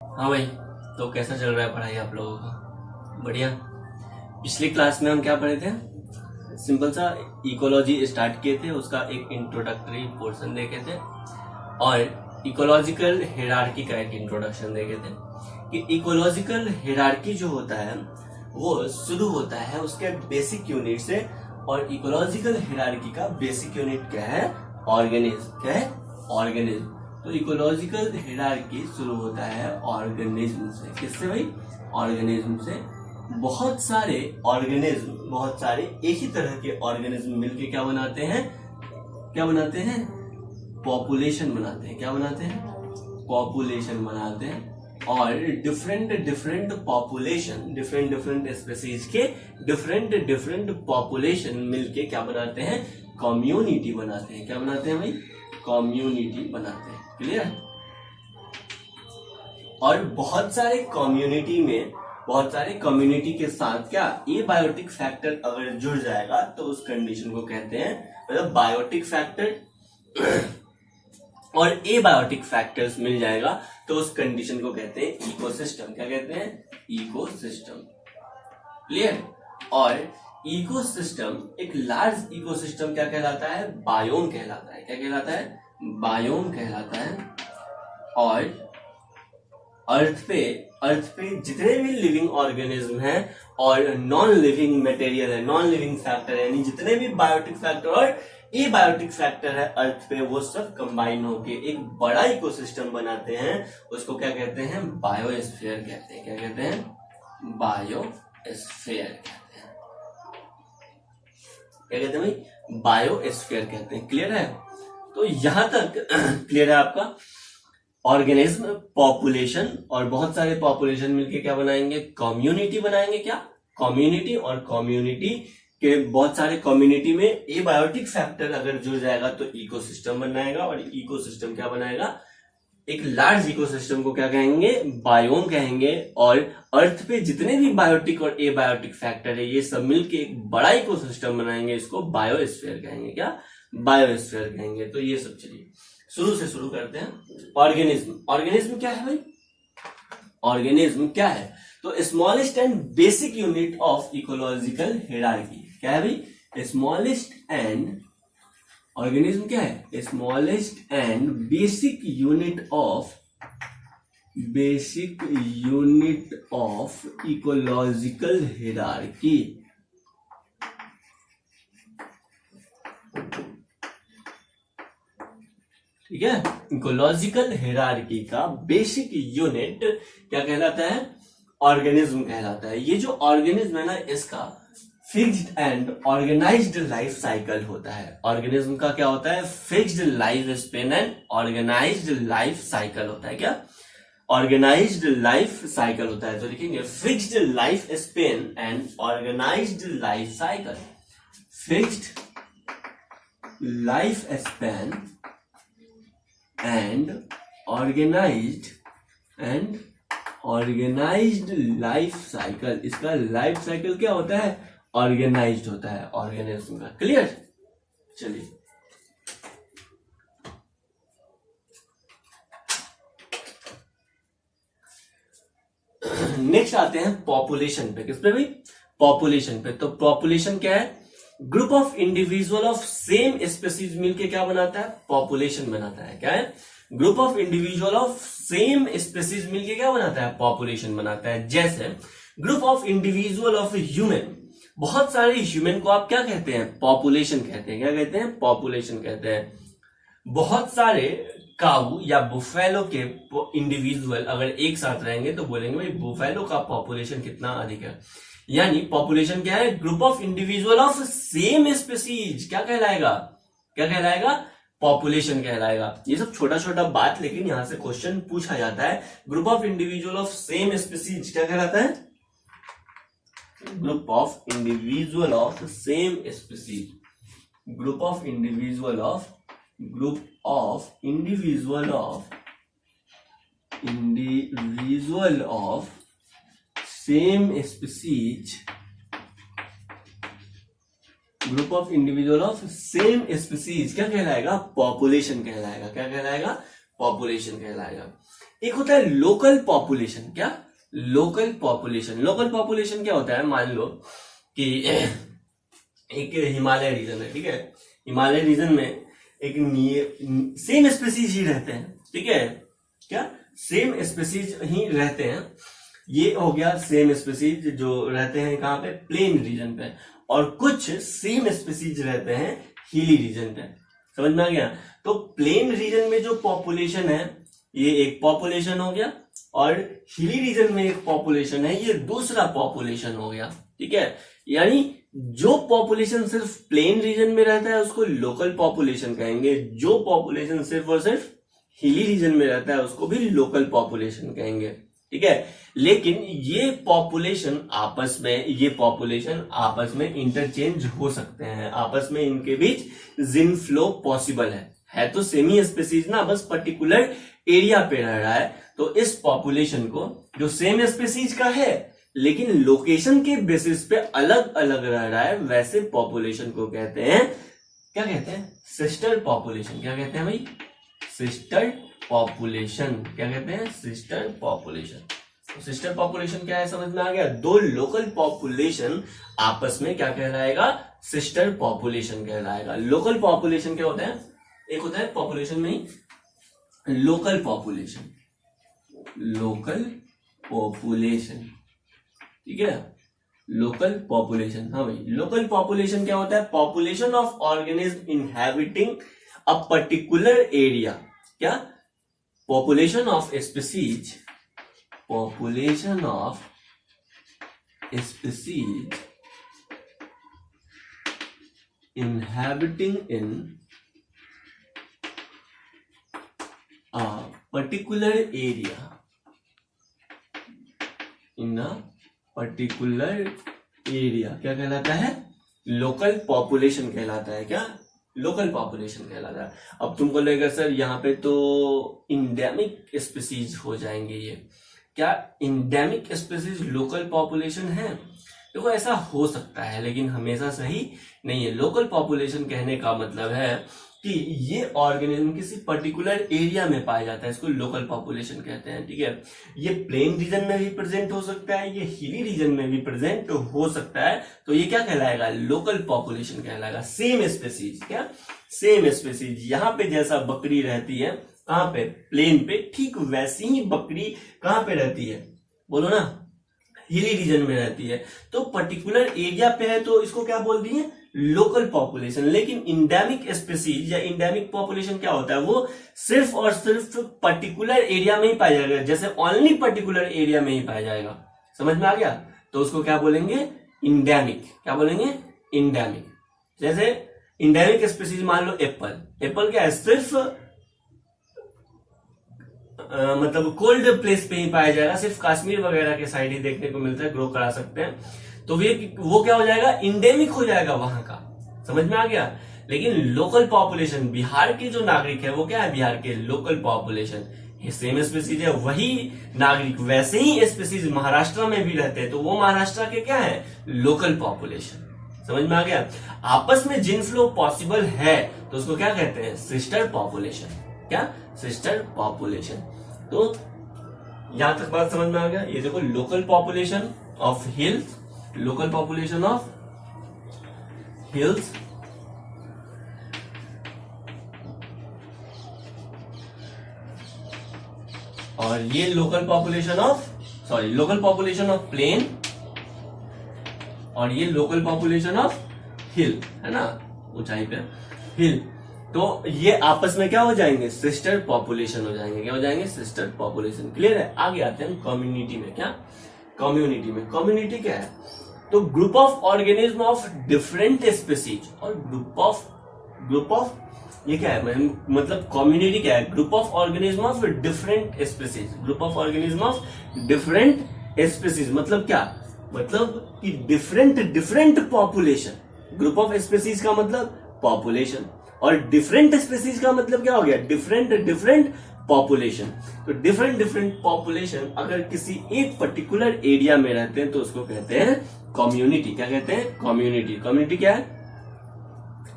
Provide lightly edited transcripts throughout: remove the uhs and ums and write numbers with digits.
हाँ भाई, तो कैसा चल रहा है पढ़ाई आप लोगों का? बढ़िया। पिछली क्लास में हम क्या पढ़े थे? सिंपल सा इकोलॉजी स्टार्ट किए थे, उसका एक इंट्रोडक्टरी पोर्शन देखे थे और इकोलॉजिकल हिरार्की का एक इंट्रोडक्शन देखे थे कि इकोलॉजिकल हिरार्की जो होता है वो शुरू होता है उसके बेसिक यूनिट से। और इकोलॉजिकल हिरार्की का बेसिक यूनिट क्या है? ऑर्गेनिज्म। क्या है? ऑर्गेनिज्म। तो इकोलॉजिकल हिरार्की शुरू होता है ऑर्गेनिज्म से। किससे भाई? ऑर्गेनिज्म से। बहुत सारे ऑर्गेनिज्म, बहुत सारे एक ही तरह के ऑर्गेनिज्म मिलके क्या बनाते हैं? क्या बनाते हैं? पॉपुलेशन बनाते हैं। क्या बनाते हैं? पॉपुलेशन बनाते हैं। और different different population, different different species के डिफरेंट डिफरेंट पॉपुलेशन मिलके क्या बनाते हैं? कम्युनिटी बनाते हैं। क्या बनाते हैं भाई? कम्युनिटी बनाते हैं। क्लियर? और बहुत सारे कम्युनिटी में, बहुत सारे कम्युनिटी के साथ क्या एबायोटिक फैक्टर अगर जुड़ जाएगा तो उस कंडीशन को कहते हैं, मतलब बायोटिक फैक्टर और एबायोटिक फैक्टर्स मिल जाएगा तो उस कंडीशन को कहते हैं इकोसिस्टम। क्या कहते हैं? इकोसिस्टम। क्लियर? और इकोसिस्टम, एक लार्ज इकोसिस्टम क्या कहलाता है? बायोम कहलाता है। क्या कहलाता है? बायोम कहलाता है। और अर्थ पे जितने भी लिविंग ऑर्गेनिज्म हैं और नॉन लिविंग मटेरियल है, नॉन लिविंग फैक्टर है, यानी जितने भी बायोटिक फैक्टर और एबायोटिक फैक्टर है अर्थ पे, वो सब कंबाइन होके एक बड़ा इकोसिस्टम बनाते हैं। उसको क्या कहते हैं? बायोस्फीयर कहते हैं। क्या कहते हैं? बायोस्फीयर कहते हैं। क्या कहते हैं भाई? बायोस्फीयर कहते हैं। क्लियर है? तो यहां तक क्लियर है आपका? ऑर्गेनिज्म, पॉपुलेशन, और बहुत सारे पॉपुलेशन मिलके क्या बनाएंगे? कम्युनिटी बनाएंगे। क्या? कम्युनिटी। और कम्युनिटी के बहुत सारे कम्युनिटी में एबायोटिक फैक्टर अगर जुड़ जाएगा तो इकोसिस्टम बनाएगा। और इकोसिस्टम क्या बनाएगा? एक लार्ज इकोसिस्टम को क्या कहेंगे? बायोम कहेंगे। और अर्थ पे जितने भी बायोटिक और एबायोटिक फैक्टर है ये सब मिलके एक बड़ा इकोसिस्टम बनाएंगे, इसको बायोस्फीयर कहेंगे। क्या? बायोस्फीयर कहेंगे। तो ये सब चलिए शुरू से शुरू करते हैं। ऑर्गेनिज्म। ऑर्गेनिज्म क्या है भाई? ऑर्गेनिज्म क्या है? तो smallest and basic unit of ecological hierarchy. क्या है भाई? स्मॉलेस्ट एंड, ऑर्गेनिज्म क्या है? Smallest and basic unit of ecological hierarchy. ठीक है? इकोलॉजिकल हिरार्की का बेसिक यूनिट क्या कहलाता है? ऑर्गेनिज्म कहलाता है। ये जो ऑर्गेनिज्म है ना, इसका fixed and organised life cycle होता है। ऑर्गेनिज्म का क्या होता है? Fixed life span and organised life cycle होता है। क्या? ऑर्गेनाइज्ड लाइफ साइकिल होता है। तो लिखेंगे fixed life span and organised life cycle. Fixed life span and organised life cycle. इसका लाइफ साइकिल क्या होता है? ऑर्गेनाइज्ड होता है ऑर्गेनिज्म का। क्लियर? चलिए नेक्स्ट आते हैं पॉपुलेशन पे। किस पे भाई? पॉपुलेशन पे। तो पॉपुलेशन क्या है? Group of individual of same species मिलके क्या बनाता है? पॉपुलेशन बनाता है। क्या है? Group of individual of same species मिलके क्या बनाता है? पॉपुलेशन बनाता है। जैसे group of individual of human, बहुत सारे ह्यूमन को आप क्या कहते हैं? पॉपुलेशन कहते हैं। क्या कहते हैं? पॉपुलेशन कहते हैं। बहुत सारे काऊ या बुफेलो के इंडिविजुअल अगर एक साथ रहेंगे तो बोलेंगे भाई बुफेलो का पॉपुलेशन कितना अधिक है। यानी पॉपुलेशन क्या है? Group of individual of same species. क्या कहलाएगा? क्या कहलाएगा? पॉपुलेशन कहलाएगा। ये सब छोटा छोटा बात, लेकिन यहां से क्वेश्चन पूछा जाता है। Group of individual of same species क्या कहलाता है? Group of individual of same species. Group of individual of same species. Group of individual of same species क्या कहलाएगा? पॉपुलेशन कहलाएगा। क्या कहलाएगा? पॉपुलेशन कहलाएगा। एक होता है लोकल पॉपुलेशन। क्या? Local population. लोकल पॉपुलेशन क्या होता है? मान लो कि एक हिमालय रीजन है, ठीक है, हिमालय रीजन में एक सेम स्पीसीज ही रहते हैं, ठीक है, क्या सेम स्पीसीज ही रहते हैं, ये हो गया सेम स्पीसीज जो रहते हैं कहां पे? प्लेन रीजन पे, और कुछ सेम स्पीसीज रहते हैं हिली रीजन पे। समझ में आ गया? तो प्लेन रीजन में जो पॉपुलेशन है ये एक पॉपुलेशन हो गया, और हिली रीजन में एक पॉपुलेशन है, ये दूसरा पॉपुलेशन हो गया, ठीक है। यानी जो पॉपुलेशन सिर्फ प्लेन रीजन में रहता है उसको लोकल पॉपुलेशन कहेंगे, जो पॉपुलेशन सिर्फ और सिर्फ हिली रीजन में रहता है उसको भी लोकल पॉपुलेशन कहेंगे, ठीक है। लेकिन ये पॉपुलेशन आपस में इंटरचेंज हो सकते हैं, आपस में इनके बीच जिन फ्लो पॉसिबल है तो सेमी स्पीसीज ना, बस पर्टिकुलर एरिया पे रह रहा है। तो इस पॉपुलेशन को जो सेम स्पीसीज का है लेकिन लोकेशन के बेसिस पे अलग अलग रह रहा है, वैसे पॉपुलेशन को कहते हैं, क्या कहते हैं? Sister population. क्या कहते हैं भाई? Sister population. क्या कहते हैं? Sister population. तो सिस्टर पॉपुलेशन क्या है समझ में आ गया? दो लोकल पॉपुलेशन आपस में क्या कहलाएगा? सिस्टर पॉपुलेशन कहलाएगा। लोकल पॉपुलेशन क्या होता है? एक होता है पॉपुलेशन में ही लोकल पॉपुलेशन, लोकल पॉपुलेशन, ठीक है, लोकल पॉपुलेशन। हाँ भाई, लोकल पॉपुलेशन क्या होता है? Population of organism inhabiting a particular area. क्या? Population of species, population of species inhabiting in a particular area, in a particular area क्या कहलाता है? लोकल पॉपुलेशन कहलाता है। क्या? लोकल पॉपुलेशन कहलाता है। अब तुमको लगेगा सर यहाँ पे तो इंडेमिक स्पीसीज हो जाएंगे ये, क्या इंडेमिक स्पीसीज लोकल पॉपुलेशन है? देखो ऐसा हो सकता है लेकिन हमेशा सही नहीं है। लोकल पॉपुलेशन कहने का मतलब है कि ये ऑर्गेनिज्म किसी पर्टिकुलर एरिया में पाया जाता है, इसको लोकल पॉपुलेशन कहते हैं, ठीक है। ये प्लेन रीजन में भी प्रेजेंट हो सकता है, ये हिली रीजन में भी प्रेजेंट हो सकता है, तो ये क्या कहलाएगा? लोकल पॉपुलेशन कहलाएगा। सेम स्पीसीज, क्या सेम स्पीसीज, यहाँ पे जैसा बकरी रहती है कहाँ पे? प्लेन पे, ठीक वैसी ही बकरी कहाँ पे रहती है? बोलो ना, हिली रीजन में रहती है। तो पर्टिकुलर एरिया पे है तो इसको क्या बोल दिए? Local population. लेकिन इंडेमिक स्पीसीज या इंडेमिक पॉपुलेशन क्या होता है? वो सिर्फ और सिर्फ पर्टिकुलर एरिया में ही पाया जाएगा, जैसे ओनली पर्टिकुलर एरिया में ही पाया जाएगा। समझ में आ गया? तो उसको क्या बोलेंगे? इंडेमिक। क्या बोलेंगे? इंडेमिक। जैसे इंडेमिक स्पीसीज मान लो एप्पल। एप्पल क्या है? सिर्फ मतलब कोल्ड प्लेस पे ही पाया जाएगा, सिर्फ कश्मीर वगैरह के साइड ही देखने को मिलता है, ग्रो करा सकते हैं। तो वो क्या हो जाएगा? इंडेमिक हो जाएगा वहां का। समझ में आ गया? लेकिन लोकल पॉपुलेशन, बिहार के जो नागरिक है वो क्या है? बिहार के लोकल पॉपुलेशन। सेम स्पीसीज है, वही नागरिक वैसे ही स्पीसीज महाराष्ट्र में भी रहते हैं, तो वो महाराष्ट्र के क्या है? Local population. समझ में आ गया? आपस में जिन फ्लो पॉसिबल है तो उसको क्या कहते हैं? Sister population. क्या? Sister population. तो यहां तक बात समझ में आ गया? ये देखो, local population of hills, local population of hills, और ये लोकल पॉपुलेशन ऑफ प्लेन, और ये लोकल पॉपुलेशन ऑफ हिल, है ना, ऊंचाई पे हिल। तो ये आपस में क्या हो जाएंगे? सिस्टर पॉपुलेशन हो जाएंगे। क्या हो जाएंगे? Sister population. क्लियर है? आगे आते हैं कम्युनिटी में। क्या? कम्युनिटी में, कम्युनिटी क्या है? तो group of organism of different species, और ग्रुप ऑफ ये क्या है? मतलब कम्युनिटी क्या है? Group of organism of different species, group of organism of different species. मतलब क्या? मतलब कि different population. Group of species का मतलब पॉपुलेशन, और डिफरेंट स्पीसीज का मतलब क्या हो गया? Different population. तो डिफरेंट पॉपुलेशन अगर किसी एक पर्टिकुलर एरिया में रहते हैं तो उसको कहते हैं कम्युनिटी। क्या कहते हैं? कम्युनिटी। कम्युनिटी क्या है?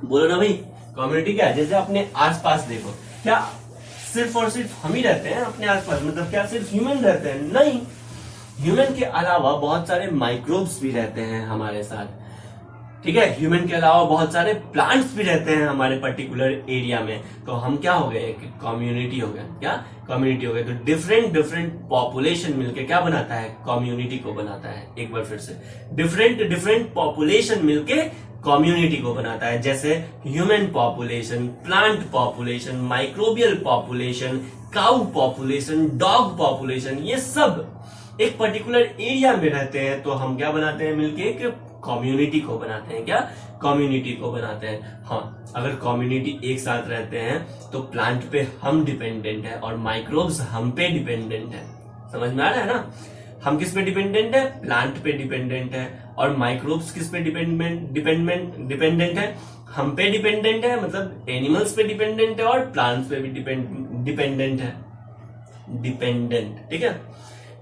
बोलो ना भाई, कम्युनिटी क्या है? जैसे अपने आसपास देखो, क्या सिर्फ और सिर्फ हम ही रहते हैं अपने आसपास, मतलब क्या सिर्फ ह्यूमन रहते हैं? नहीं, ह्यूमन के अलावा बहुत सारे माइक्रोब्स भी रहते हैं हमारे साथ, ठीक है। ह्यूमन के अलावा बहुत सारे प्लांट्स भी रहते हैं हमारे पर्टिकुलर एरिया में। तो हम क्या हो गए, कम्युनिटी हो गए। क्या कम्युनिटी हो गए? तो डिफरेंट डिफरेंट पॉपुलेशन मिलके क्या बनाता है, कम्युनिटी को बनाता है। एक बार फिर से, डिफरेंट डिफरेंट पॉपुलेशन मिलके कम्युनिटी को बनाता है। जैसे human population, plant population, microbial population, cow population, dog population, ये सब एक पर्टिकुलर एरिया में रहते हैं। तो हम क्या बनाते हैं मिलके, एक कम्युनिटी को बनाते हैं। क्या कम्युनिटी को बनाते हैं। हाँ, अगर कम्युनिटी एक साथ रहते हैं तो प्लांट पे हम डिपेंडेंट है और माइक्रोब्स हम पे डिपेंडेंट है। समझ में आ रहा है ना? हम किस पे डिपेंडेंट है, प्लांट पे डिपेंडेंट है। और माइक्रोब्स किस पे डिपेंडेंट है, हम पे डिपेंडेंट है, मतलब एनिमल्स पे डिपेंडेंट है और प्लांट्स पे भी डिपेंडेंट है। डिपेंडेंट, ठीक है,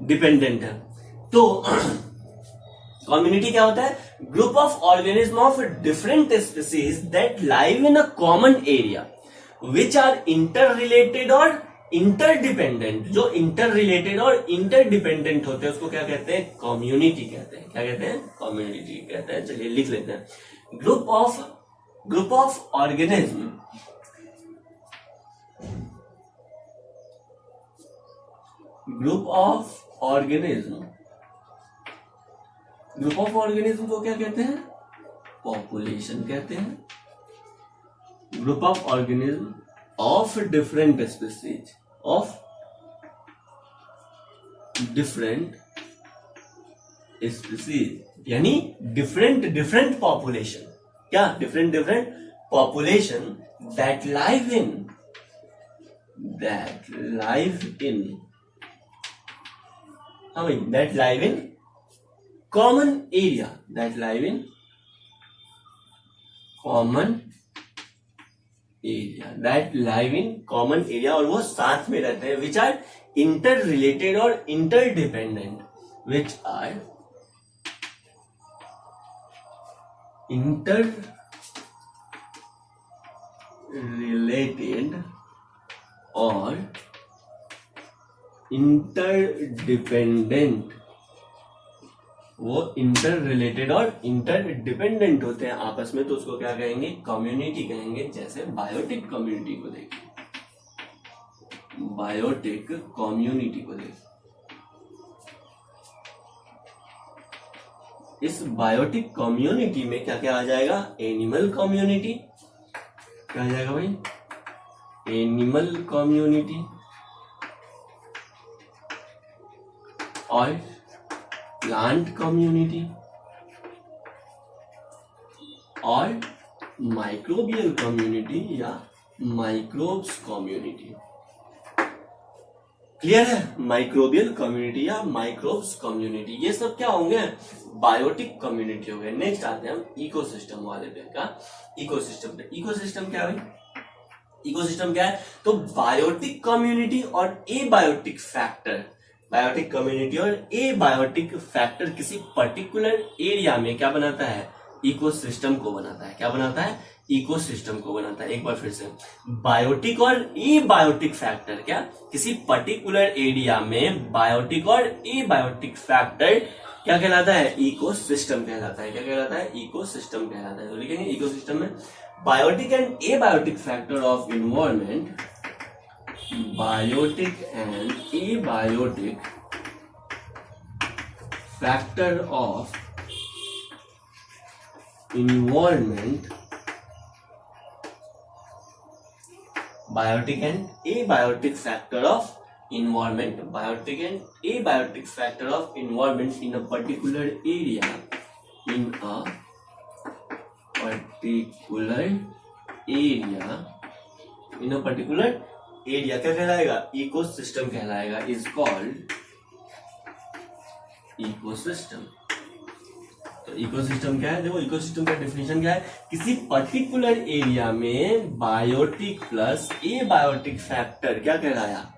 डिपेंडेंट है। तो कम्युनिटी क्या होता है, group of organism of different species that live in a common area which are inter related और इंटरडिपेंडेंट। जो इंटर रिलेटेड और इंटरडिपेंडेंट होते हैं उसको क्या कहते हैं, कम्युनिटी कहते हैं। क्या कहते हैं, कम्युनिटी कहते हैं। चलिए लिख लेते हैं, group of organism group of organism को क्या कहते हैं, पॉपुलेशन कहते हैं। Group of organism of different species, of different species, यानी डिफरेंट डिफरेंट पॉपुलेशन। क्या, different different population that live in common area, और वो साथ में रहते हैं, विच आर इंटर रिलेटेड और interdependent, which are inter related और इंटरडिपेंडेंट। वो इंटर रिलेटेड और इंटरडिपेंडेंट होते हैं आपस में, तो उसको क्या कहेंगे, कम्युनिटी कहेंगे। जैसे बायोटिक कम्युनिटी को देखिए, बायोटिक कम्युनिटी को देखिए। इस बायोटिक कम्युनिटी में क्या क्या आ जाएगा, एनिमल कम्युनिटी। क्या आ जाएगा भाई, एनिमल कम्युनिटी और प्लांट कम्युनिटी और माइक्रोबियल कम्युनिटी या माइक्रोब्स कम्युनिटी। क्लियर है, माइक्रोबियल कम्युनिटी या माइक्रोब्स कम्युनिटी, ये सब क्या होंगे, बायोटिक कम्युनिटी हो गए। नेक्स्ट आते हैं हम इकोसिस्टम वाले पे। का इकोसिस्टम पे, इकोसिस्टम क्या है, इकोसिस्टम क्या है, तो बायोटिक कम्युनिटी और एबायोटिक फैक्टर, बायोटिक कम्युनिटी और एबायोटिक फैक्टर किसी पर्टिकुलर एरिया में क्या बनाता है, इकोसिस्टम को बनाता है। क्या बनाता है, इकोसिस्टम को बनाता है। एक बार फिर से, बायोटिक और एबायोटिक फैक्टर, क्या किसी पर्टिकुलर एरिया में बायोटिक और एबायोटिक फैक्टर क्या कहलाता है, इकोसिस्टम कहलाता है। क्या कहलाता है, इकोसिस्टम कहलाता है। तो लिखेंगे इकोसिस्टम में biotic and abiotic factor of environment, biotic and abiotic factor of environment, biotic and abiotic factor of environment, biotic and abiotic factor of environment in a particular area, in a particular area क्या कहलाएगा, ecosystem कहलाएगा, is called ecosystem. तो ecosystem क्या है, देखो ecosystem का definition क्या है, किसी पर्टिकुलर एरिया में बायोटिक प्लस एबायोटिक फैक्टर क्या कहलाया,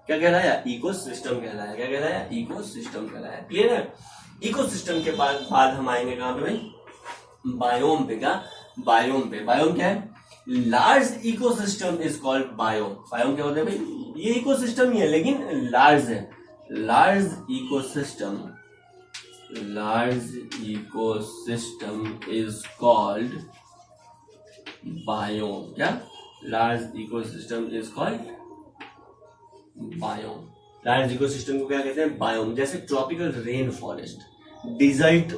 क्या कहलाया, इकोसिस्टम कहलाया। क्या कहलाया, इकोसिस्टम कहलाया। क्लियर है। इकोसिस्टम के बाद हम आएंगे कहां पे भाई, बायोम पे। क्या, बायोम पे। बायोम क्या है, large ecosystem is called biome. Biome क्या होता है भाई, ये इकोसिस्टम ही है लेकिन लार्ज है। Large ecosystem is called biome. क्या, large ecosystem is called biome. Large ecosystem को क्या कहते हैं, बायोम। जैसे tropical rain forest, desert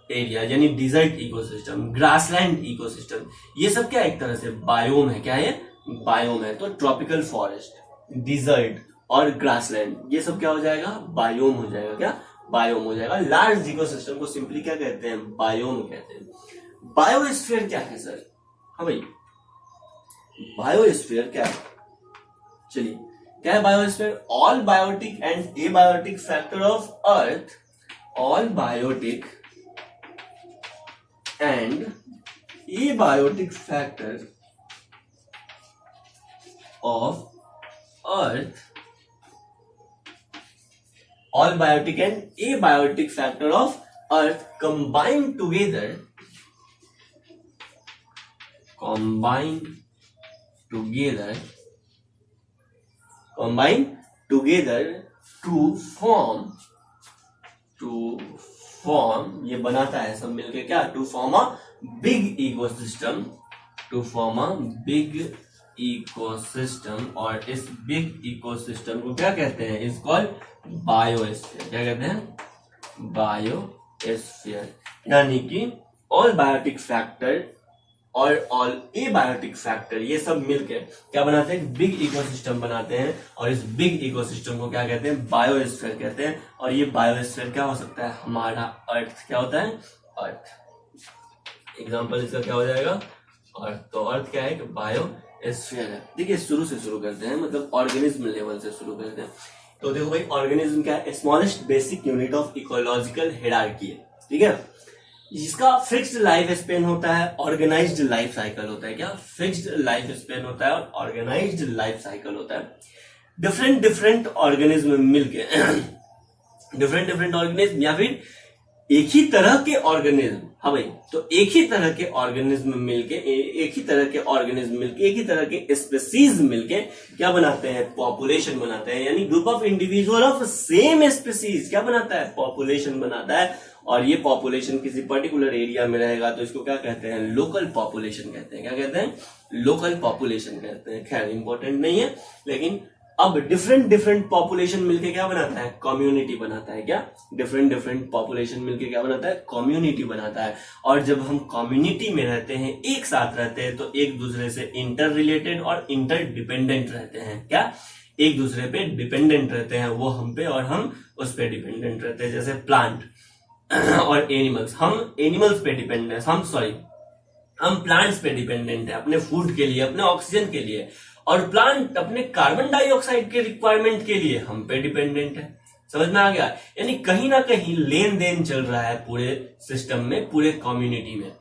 area यानी डिजर्ट इकोसिस्टम, ग्रासलैंड इकोसिस्टम, ये सब क्या एक तरह से बायोम है। क्या है, बायोम है। तो ट्रॉपिकल फॉरेस्ट, डिजर्ट और ग्रासलैंड, ये सब क्या हो जाएगा, बायोम हो जाएगा। क्या, बायोम हो जाएगा। लार्ज इकोसिस्टम को सिंपली क्या कहते हैं, बायोम कहते हैं। बायोस्फीयर क्या है सर, हाँ भाई, बायोस्फीयर क्या है, चलिए क्या है biosphere, all biotic and abiotic factor of earth, all biotic and abiotic factor of earth, all biotic and abiotic factor of earth combined together to form ये बनाता है सब मिलके क्या, to form a big ecosystem, और इस big ecosystem को क्या कहते हैं, इज कॉल्ड बायोस्फीयर। क्या कहते हैं, बायोस्फीयर। यानी कि ऑल बायोटिक फैक्टर और ऑल एबायोटिक फैक्टर ये सब मिलकर क्या बनाते हैं, बिग इकोसिस्टम बनाते हैं। और इस बिग इकोसिस्टम को क्या कहते हैं, बायोस्फीयर कहते हैं। और ये बायोस्फीयर क्या हो सकता है, हमारा अर्थ। क्या होता है, अर्थ। एग्जांपल इसका क्या हो जाएगा, अर्थ। तो अर्थ क्या है, बायोस्फीयर है। देखिए शुरू से शुरू करते हैं, मतलब ऑर्गेनिज्म लेवल से शुरू करते हैं। तो देखो भाई, ऑर्गेनिज्म क्या है, smallest basic unit of ecological hierarchy है, ठीक है। जिसका फिक्स्ड लाइफ स्पेन होता है, ऑर्गेनाइज्ड लाइफ साइकिल होता है। क्या, फिक्स्ड लाइफ स्पेन होता है और ऑर्गेनाइज्ड लाइफ साइकिल होता है। डिफरेंट ऑर्गेनिज्म मिलके डिफरेंट ऑर्गेनिज्म या फिर एक ही तरह के ऑर्गेनिज्म, हाँ भाई, तो एक ही तरह के ऑर्गेनिज्म मिलके एक ही तरह के स्पीसीज मिलके क्या बनाते हैं, पॉपुलेशन बनाते हैं। यानी group of individual of same species क्या बनाता है, पॉपुलेशन बनाता है। और ये पॉपुलेशन किसी पर्टिकुलर एरिया में रहेगा तो इसको क्या कहते हैं, लोकल पॉपुलेशन कहते हैं। क्या कहते हैं, लोकल पॉपुलेशन कहते हैं। खैर इंपॉर्टेंट नहीं है, लेकिन अब डिफरेंट पॉपुलेशन मिलके क्या बनाता है, कम्युनिटी बनाता है। क्या, डिफरेंट पॉपुलेशन मिलके क्या बनाता है, कम्युनिटी बनाता है। और जब हम कम्युनिटी में रहते हैं, एक साथ रहते हैं, तो एक दूसरे से इंटर रिलेटेड और इंटर डिपेंडेंट रहते हैं। क्या, एक दूसरे पे डिपेंडेंट रहते हैं, वो हम पे और हम उस पे डिपेंडेंट रहते हैं। जैसे प्लांट और एनिमल्स, हम एनिमल्स पे डिपेंडेंट, हम प्लांट्स पे डिपेंडेंट है अपने फूड के लिए, अपने ऑक्सीजन के लिए। और प्लांट अपने कार्बन डाइऑक्साइड के रिक्वायरमेंट के लिए हम पे डिपेंडेंट है। समझ में आ गया। यानी कहीं ना कहीं लेन देन चल रहा है पूरे सिस्टम में, पूरे कम्युनिटी में।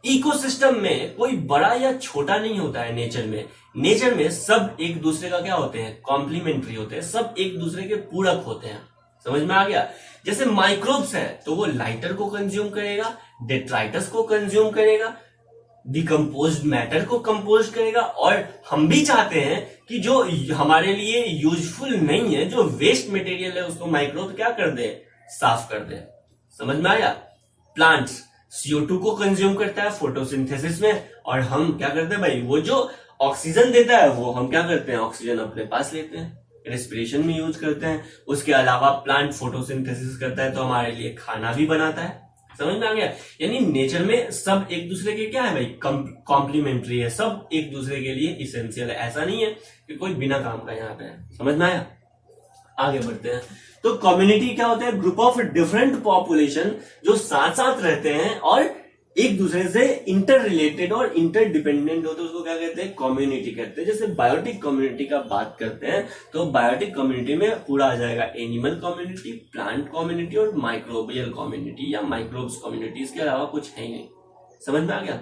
इकोसिस्टम में कोई बड़ा या छोटा नहीं होता है। नेचर में सब एक दूसरे का क्या होते हैं, कॉम्प्लीमेंट्री होते हैं, सब एक दूसरे के पूरक होते हैं। समझ में आ गया। जैसे माइक्रोब्स है तो वो लाइटर को कंज्यूम करेगा, डेट्राइटस को कंज्यूम करेगा, डिकम्पोज्ड मैटर को कंपोज करेगा। और हम भी चाहते हैं कि जो हमारे लिए यूजफुल नहीं है, जो वेस्ट मटेरियल है, उसको माइक्रोब क्या कर दे, साफ कर दे। समझ में आया। प्लांट्स CO2 को कंज्यूम करता है फोटोसिंथेसिस में, और हम क्या करते हैं भाई, वो जो ऑक्सीजन देता है वो हम क्या करते हैं, ऑक्सीजन अपने पास लेते हैं, रेस्पिरेशन में यूज करते हैं। उसके अलावा प्लांट फोटोसिंथेसिस करता है तो हमारे लिए खाना भी बनाता है। समझ में आ गया। यानी नेचर में सब एक दूसरे के क्या है भाई, कॉम्प्लीमेंट्री है, सब एक दूसरे के लिए इसेंशियल है। ऐसा नहीं है कि कोई बिना काम का यहाँ पे है। समझ में आया। आगे बढ़ते हैं। तो कम्युनिटी क्या होता है, ग्रुप ऑफ डिफरेंट पॉपुलेशन जो साथ साथ रहते हैं और एक दूसरे से इंटर रिलेटेड और इंटर डिपेंडेंट होते हैं, उसको क्या कहते हैं, कम्युनिटी कहते हैं। जैसे बायोटिक कम्युनिटी का बात करते हैं तो बायोटिक कम्युनिटी में पूरा आ जाएगा एनिमल कम्युनिटी, प्लांट कम्युनिटी और माइक्रोबियल कम्युनिटी या माइक्रोब्स कम्युनिटी। इसके अलावा कुछ है ही नहीं। समझ में आ गया।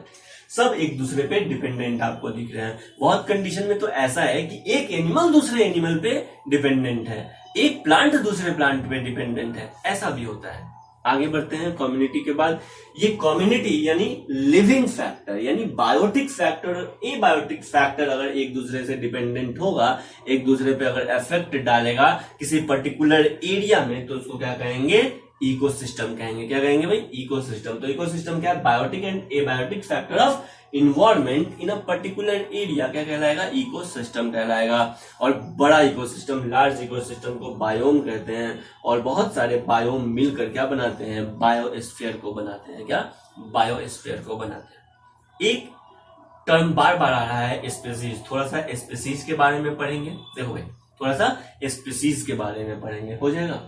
सब एक दूसरे पे डिपेंडेंट आपको दिख रहे हैं। बहुत कंडीशन में तो ऐसा है कि एक एनिमल दूसरे एनिमल पे डिपेंडेंट है, एक प्लांट दूसरे प्लांट पे डिपेंडेंट है, ऐसा भी होता है। आगे बढ़ते हैं कम्युनिटी के बाद। ये कम्युनिटी यानी लिविंग फैक्टर यानी बायोटिक फैक्टर, एबायोटिक फैक्टर अगर एक दूसरे से डिपेंडेंट होगा, एक दूसरे पे अगर इफेक्ट डालेगा किसी पर्टिकुलर एरिया में, तो उसको क्या कहेंगे? इकोसिस्टम कहेंगे। क्या कहेंगे भाई? इकोसिस्टम। तो इकोसिस्टम क्या है? Biotic and abiotic factor of environment in a particular area क्या कहलाएगा? इकोसिस्टम कहलाएगा। और बड़ा इकोसिस्टम, लार्ज इकोसिस्टम को बायोम कहते हैं। और बहुत सारे बायोम मिलकर क्या बनाते हैं? बायोस्फीयर को बनाते हैं। क्या? बायोस्फीयर को बनाते हैं। एक टर्म बार बार आ रहा है, स्पीसीज। थोड़ा सा स्पीसीज के बारे में पढ़ेंगे। देखो भाई, थोड़ा सा स्पीसीज के बारे में पढ़ेंगे, हो जाएगा।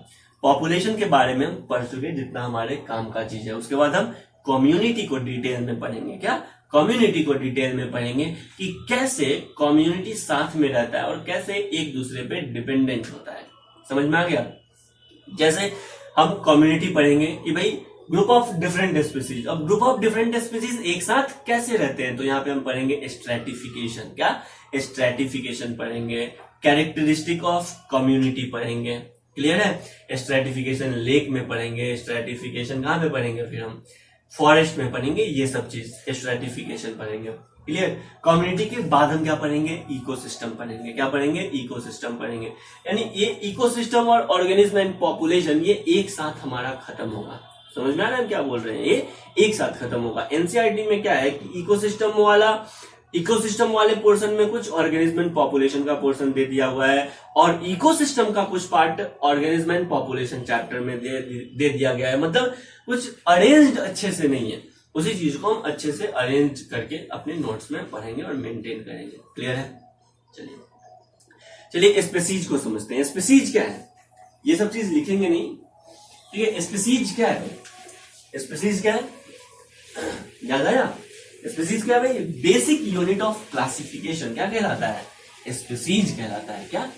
पॉपुलेशन के बारे में हम पढ़ चुके, जितना हमारे काम का चीज है। उसके बाद हम कम्युनिटी को डिटेल में पढ़ेंगे। क्या? कम्युनिटी को डिटेल में पढ़ेंगे कि कैसे कम्युनिटी साथ में रहता है और कैसे एक दूसरे पे डिपेंडेंट होता है। समझ में आ गया? जैसे हम कम्युनिटी पढ़ेंगे कि भाई ग्रुप ऑफ डिफरेंट स्पीसीज। अब ग्रुप ऑफ डिफरेंट स्पीसीज एक साथ कैसे रहते हैं, तो यहाँ पे हम पढ़ेंगे स्ट्रेटिफिकेशन। क्या? स्ट्रेटिफिकेशन पढ़ेंगे। कैरेक्टरिस्टिक ऑफ कम्युनिटी पढ़ेंगे। क्लियर है? स्ट्रेटिफिकेशन लेक में पढ़ेंगे। स्ट्रेटिफिकेशन कहां पे पढ़ेंगे? फिर हम फॉरेस्ट में पढ़ेंगे। ये सब चीज स्ट्रेटिफिकेशन पढ़ेंगे। क्लियर? कम्युनिटी के बाद हम क्या पढ़ेंगे? इकोसिस्टम पढ़ेंगे। क्या पढ़ेंगे? इकोसिस्टम पढ़ेंगे। यानी ये इकोसिस्टम और ऑर्गेनिज्म एंड पॉपुलेशन ये एक साथ हमारा खत्म होगा। समझ में आ रहा है हम क्या बोल रहे हैं? ये एक साथ खत्म होगा। एनसीईआरटी में क्या है कि इकोसिस्टम वाले पोर्शन में कुछ ऑर्गेनिज्म एंड पॉपुलेशन का पोर्शन दे दिया हुआ है, और इकोसिस्टम का कुछ part organism and population chapter में दे दिया गया है। मतलब कुछ अरेंज्ड अच्छे से नहीं है। उसी चीज को हम अच्छे से अरेंज करके अपने नोट्स में पढ़ेंगे और मेंटेन करेंगे। क्लियर है? चलिए स्पीसीज को समझते हैं। स्पीसीज क्या है? ये सब चीज लिखेंगे नहीं, ठीक है? स्पीसीज क्या है? स्पीसीज क्या है? याद आया? स्पीसीज क्या है? Basic unit of classification. क्या कहलाता है? स्पीसीज कहलाता है। क्या?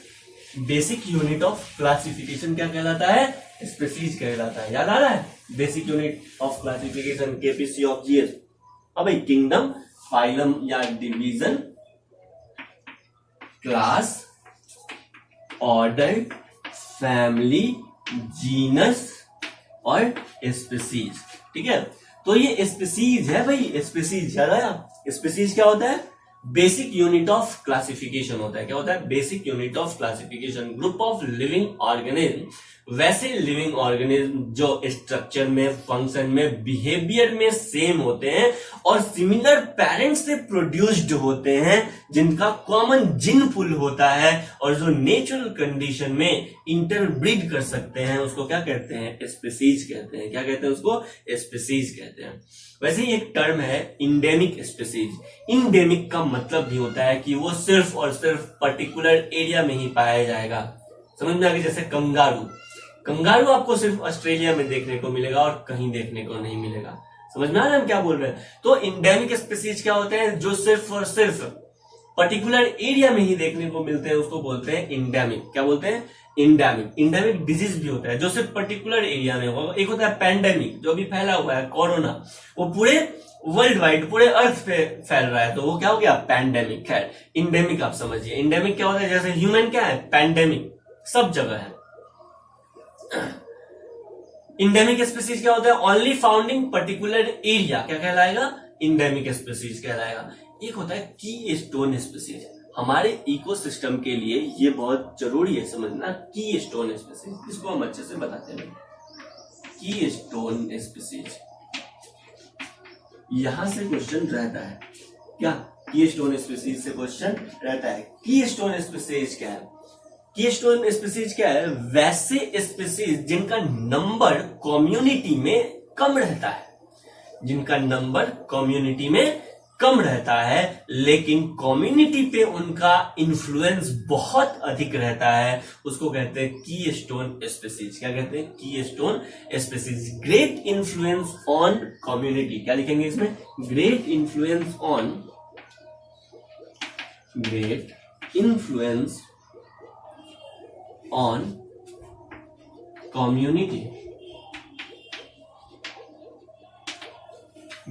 बेसिक यूनिट ऑफ क्लासिफिकेशन क्या कहलाता है? स्पीसीज कहलाता है। याद आ रहा है? Basic unit of classification, KPC of GS. अब भाई किंगडम, फाइलम या division, class, order, family, genus और स्पीसीज। ठीक है? तो ये स्पीसीज है भाई। स्पीसीज याद आया? स्पीसीज क्या होता है? बेसिक यूनिट ऑफ क्लासिफिकेशन होता है। क्या होता है? Basic unit of classification. Group of living organism, वैसे लिविंग ऑर्गेनिज्म जो स्ट्रक्चर में, फंक्शन में, बिहेवियर में सेम होते हैं और सिमिलर पेरेंट्स से प्रोड्यूस्ड होते हैं, जिनका कॉमन जिन पूल होता है और जो नेचुरल कंडीशन में इंटरब्रीड कर सकते हैं, उसको क्या कहते हैं? स्पीसीज कहते हैं। क्या कहते हैं उसको? स्पीसीज कहते हैं। वैसे ही एक टर्म है इंडेमिक स्पीसीज। इंडेमिक का मतलब भी होता है कि वो सिर्फ और सिर्फ पर्टिकुलर एरिया में ही पाया जाएगा। समझ में आ गया? जैसे कंगारू। कंगारू आपको सिर्फ ऑस्ट्रेलिया में देखने को मिलेगा और कहीं देखने को नहीं मिलेगा। समझ में आ रहा है हम क्या बोल रहे हैं? तो इंडेमिक स्पीसीज क्या होते हैं? जो सिर्फ और सिर्फ पर्टिकुलर एरिया में ही देखने को मिलते हैं, उसको बोलते हैं इंडेमिक। क्या बोलते हैं? इंडेमिक। इंडेमिक डिजीज भी होता है जो सिर्फ पर्टिकुलर एरिया में होगा। एक होता है पैंडेमिक, जो भी फैला हुआ है, कोरोना, वो पूरे वर्ल्ड वाइड, पूरे अर्थ पे फैल रहा है, तो वो क्या हो गया? पैंडेमिक। खैर, इंडेमिक आप समझिए। इंडेमिक क्या होता है? जैसे ह्यूमन क्या है? पैंडेमिक, सब जगह है। इंडेमिक स्पीसीज क्या होता है? Only found in particular area. क्या कहलाएगा? इंडेमिक स्पीसीज कहलाएगा। एक होता है की स्टोन स्पीसीज। हमारे इकोसिस्टम के लिए ये बहुत जरूरी है समझना। की स्टोन स्पीसीज, इसको हम अच्छे से बताते हैं। की स्टोन स्पीसीज, यहां से क्वेश्चन रहता है। क्या? की स्टोन स्पीसीज से क्वेश्चन रहता है। की स्टोन स्पीसीज क्या है? की स्टोन स्पीसीज क्या है? वैसे स्पीसीज जिनका नंबर कम्युनिटी में कम रहता है, जिनका नंबर कम्युनिटी में कम रहता है, लेकिन कम्युनिटी पे उनका इन्फ्लुएंस बहुत अधिक रहता है, उसको कहते हैं की स्टोन स्पीसीज। क्या कहते हैं? की stone species. Great influence on community. क्या लिखेंगे इसमें? Great influence on, great influence on community.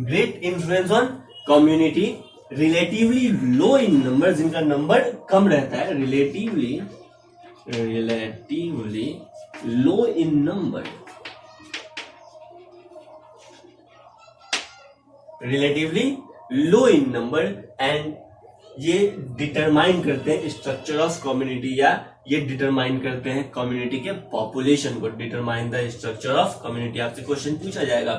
Great influence on community, relatively low in number, जिनका नंबर कम रहता है, relatively low in number, relatively low in number, and ये determine करते हैं structure of community, या ये डिटरमाइन करते हैं कम्युनिटी के पॉपुलेशन को। Determine the structure of community, आपसे क्वेश्चन पूछा जाएगा।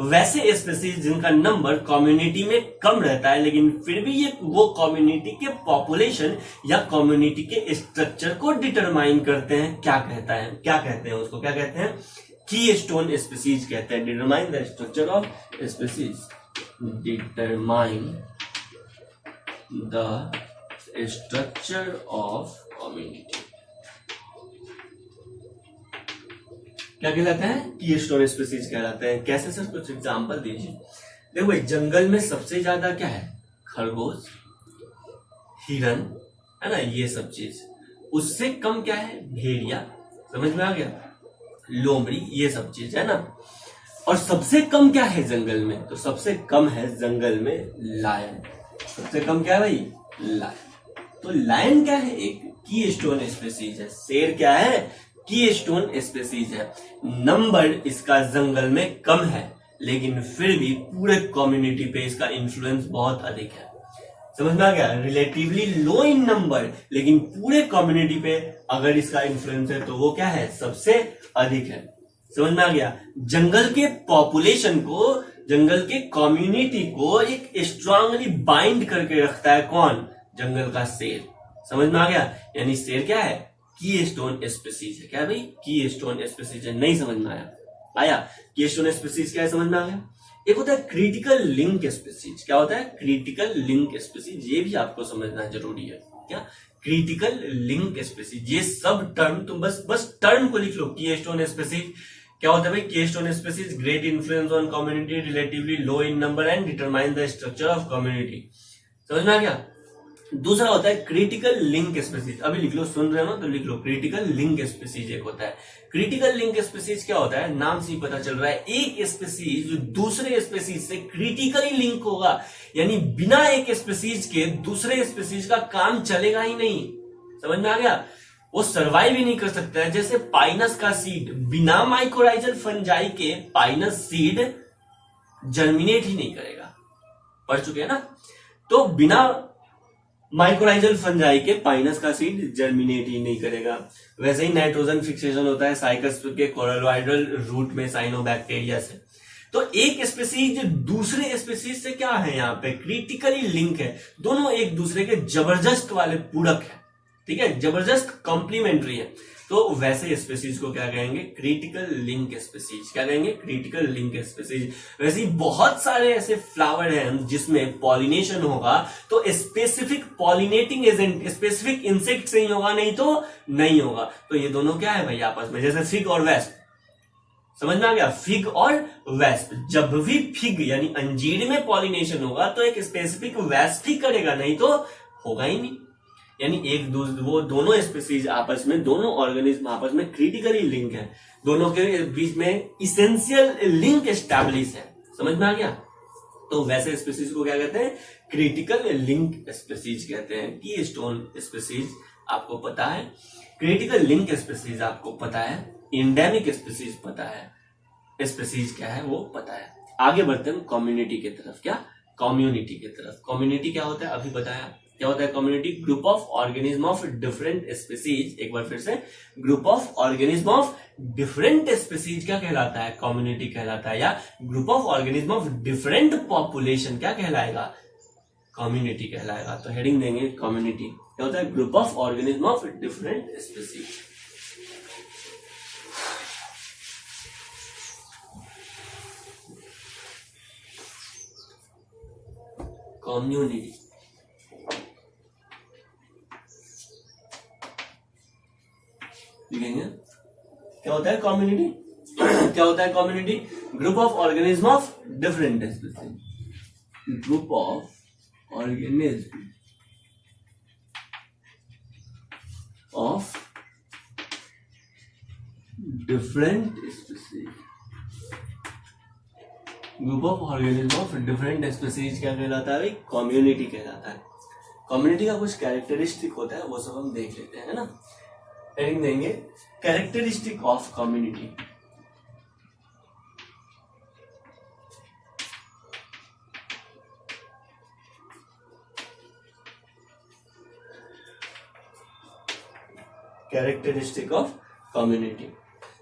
वैसे स्पीसीज जिनका नंबर कम्युनिटी में कम रहता है लेकिन फिर भी ये वो कम्युनिटी के पॉपुलेशन या कम्युनिटी के स्ट्रक्चर को डिटरमाइन करते हैं, क्या कहते हैं उसको, क्या कहते हैं? की स्टोन स्पीसीज कहते हैं। Determine the structure of species, determine the structure of community, क्या कहलाते हैं? की स्टोन स्पीसीज कहलाते हैं। कैसे सर, कुछ एग्जांपल दीजिए। देखो भाई, जंगल में सबसे ज्यादा क्या है? खरगोश, हिरन, है ना, ये सब चीज। उससे कम क्या है? भेड़िया, समझ में आ गया, लोमड़ी, ये सब चीज, है ना। और सबसे कम क्या है जंगल में? तो सबसे कम है जंगल में लायन। सबसे कम क्या है भाई? लायन। तो लायन क्या है? एक की स्टोन स्पीसीज है। शेर क्या है? की स्टोन स्पीसीज है। नंबर इसका जंगल में कम है लेकिन फिर भी पूरे कम्युनिटी पे इसका इन्फ्लुएंस बहुत अधिक है। समझ में आ गया? रिलेटिवली लो इन नंबर, लेकिन पूरे कम्युनिटी पे अगर इसका इन्फ्लुएंस है तो वो क्या है? सबसे अधिक है। समझ में आ गया? जंगल के पॉपुलेशन को, जंगल के कम्युनिटी को एक स्ट्रांगली बाइंड करके रखता है कौन? जंगल का शेर। समझ में आ गया? यानी शेर क्या है? की स्टोन स्पीसीज है। क्या भाई? की स्टोन स्पीसीज है। नहीं समझ में आया? की स्टोन स्पीसीज क्या है? समझ में आ गया? एक होता है क्रिटिकल लिंक स्पीसीज। क्या होता है? क्रिटिकल लिंक स्पीसीज, ये भी आपको समझना जरूरी है। क्या? क्रिटिकल लिंक स्पीसीज, ये सब टर्म तुम बस टर्म को लिख लो। की स्टोन स्पीसीज क्या होता है भाई? की stone species great influence on community, relatively low in number and determine the structure of community. समझ में आ गया? दूसरा होता है क्रिटिकल लिंक स्पीसीज। अभी लिख लो, सुन रहे हो ना तो लिख लो। क्रिटिकल लिंक स्पीसीज एक होता है। क्रिटिकल लिंक स्पीसीज क्या होता है? नाम से ही पता चल रहा है, एक स्पीसीज जो दूसरे स्पीसीज से क्रिटिकली लिंक होगा, यानी बिना एक स्पीसीज के दूसरे स्पीसीज का काम चलेगा ही नहीं। समझ में आ गया? वो सर्वाइव ही नहीं कर सकता है। जैसे पाइनस का सीड, बिना माइकोराइजल फंजाई के पाइनस सीड जर्मिनेट ही नहीं करेगा। पढ़ चुके हैं ना? तो बिना माइक्रोराइजल फंजाई के पाइनस का सीड जर्मिनेट ही नहीं करेगा। वैसे ही नाइट्रोजन फिक्सेशन होता है साइकस के कोलोइडल रूट में साइनोबैक्टीरिया से। तो एक स्पीसीज दूसरे स्पीसीज से क्या है? यहाँ पे क्रिटिकली लिंक है। दोनों एक दूसरे के जबरदस्त वाले पूरक है, ठीक है, जबरदस्त कॉम्प्लीमेंट्री है। तो वैसे स्पीसीज को क्या कहेंगे? Critical link species. क्या कहेंगे? Critical link species. वैसे ही बहुत सारे ऐसे फ्लावर हैं जिसमें पॉलिनेशन होगा तो specific pollinating agent, specific insect से ही होगा, नहीं तो नहीं होगा। तो ये दोनों क्या है भाई आपस में? जैसे फिग और वेस्प। समझ में आ गया? फिग और वेस्प। जब भी फिग यानी अंजीर में पॉलिनेशन होगा तो एक स्पेसिफिक वेस्प ही करेगा, नहीं तो होगा ही नहीं। यानी एक वो दोनों स्पीसीज आपस में, दोनों ऑर्गेनिज्म आपस में क्रिटिकली लिंक है। दोनों के बीच में इसेंशियल लिंक एस्टैब्लिश है। समझ में आ गया? तो वैसे स्पीसीज को क्या कहते हैं? क्रिटिकल लिंक स्पीसीज कहते हैं। की स्टोन स्पीसीज आपको पता है, क्रिटिकल लिंक स्पीसीज आपको पता है, इंडेमिक स्पीसीज पता है, स्पीसीज क्या है वो पता है। आगे बढ़ते हैं कम्युनिटी की तरफ। क्या? कम्युनिटी की तरफ। कम्युनिटी क्या होता है? अभी बताया। क्या होता है community? Group of organism of different species. एक बार फिर से, group of organism of different species क्या कहलाता है? कम्युनिटी कहलाता है। या group of organism of different population क्या कहलाएगा? कम्युनिटी कहलाएगा। तो हेडिंग देंगे कम्युनिटी। क्या होता है? Group of organism of different species. Community लिखेंगे। क्या होता है कम्युनिटी? क्या होता है community? Group of organism of different species. Group of organism of different species. Group of organism of different species क्या कहलाता है? कम्युनिटी कहलाता है। कम्युनिटी का कुछ कैरेक्टरिस्टिक होता है, वो सब हम देख लेते हैं, है ना। हेडिंग देंगे characteristic of community. Characteristic of community.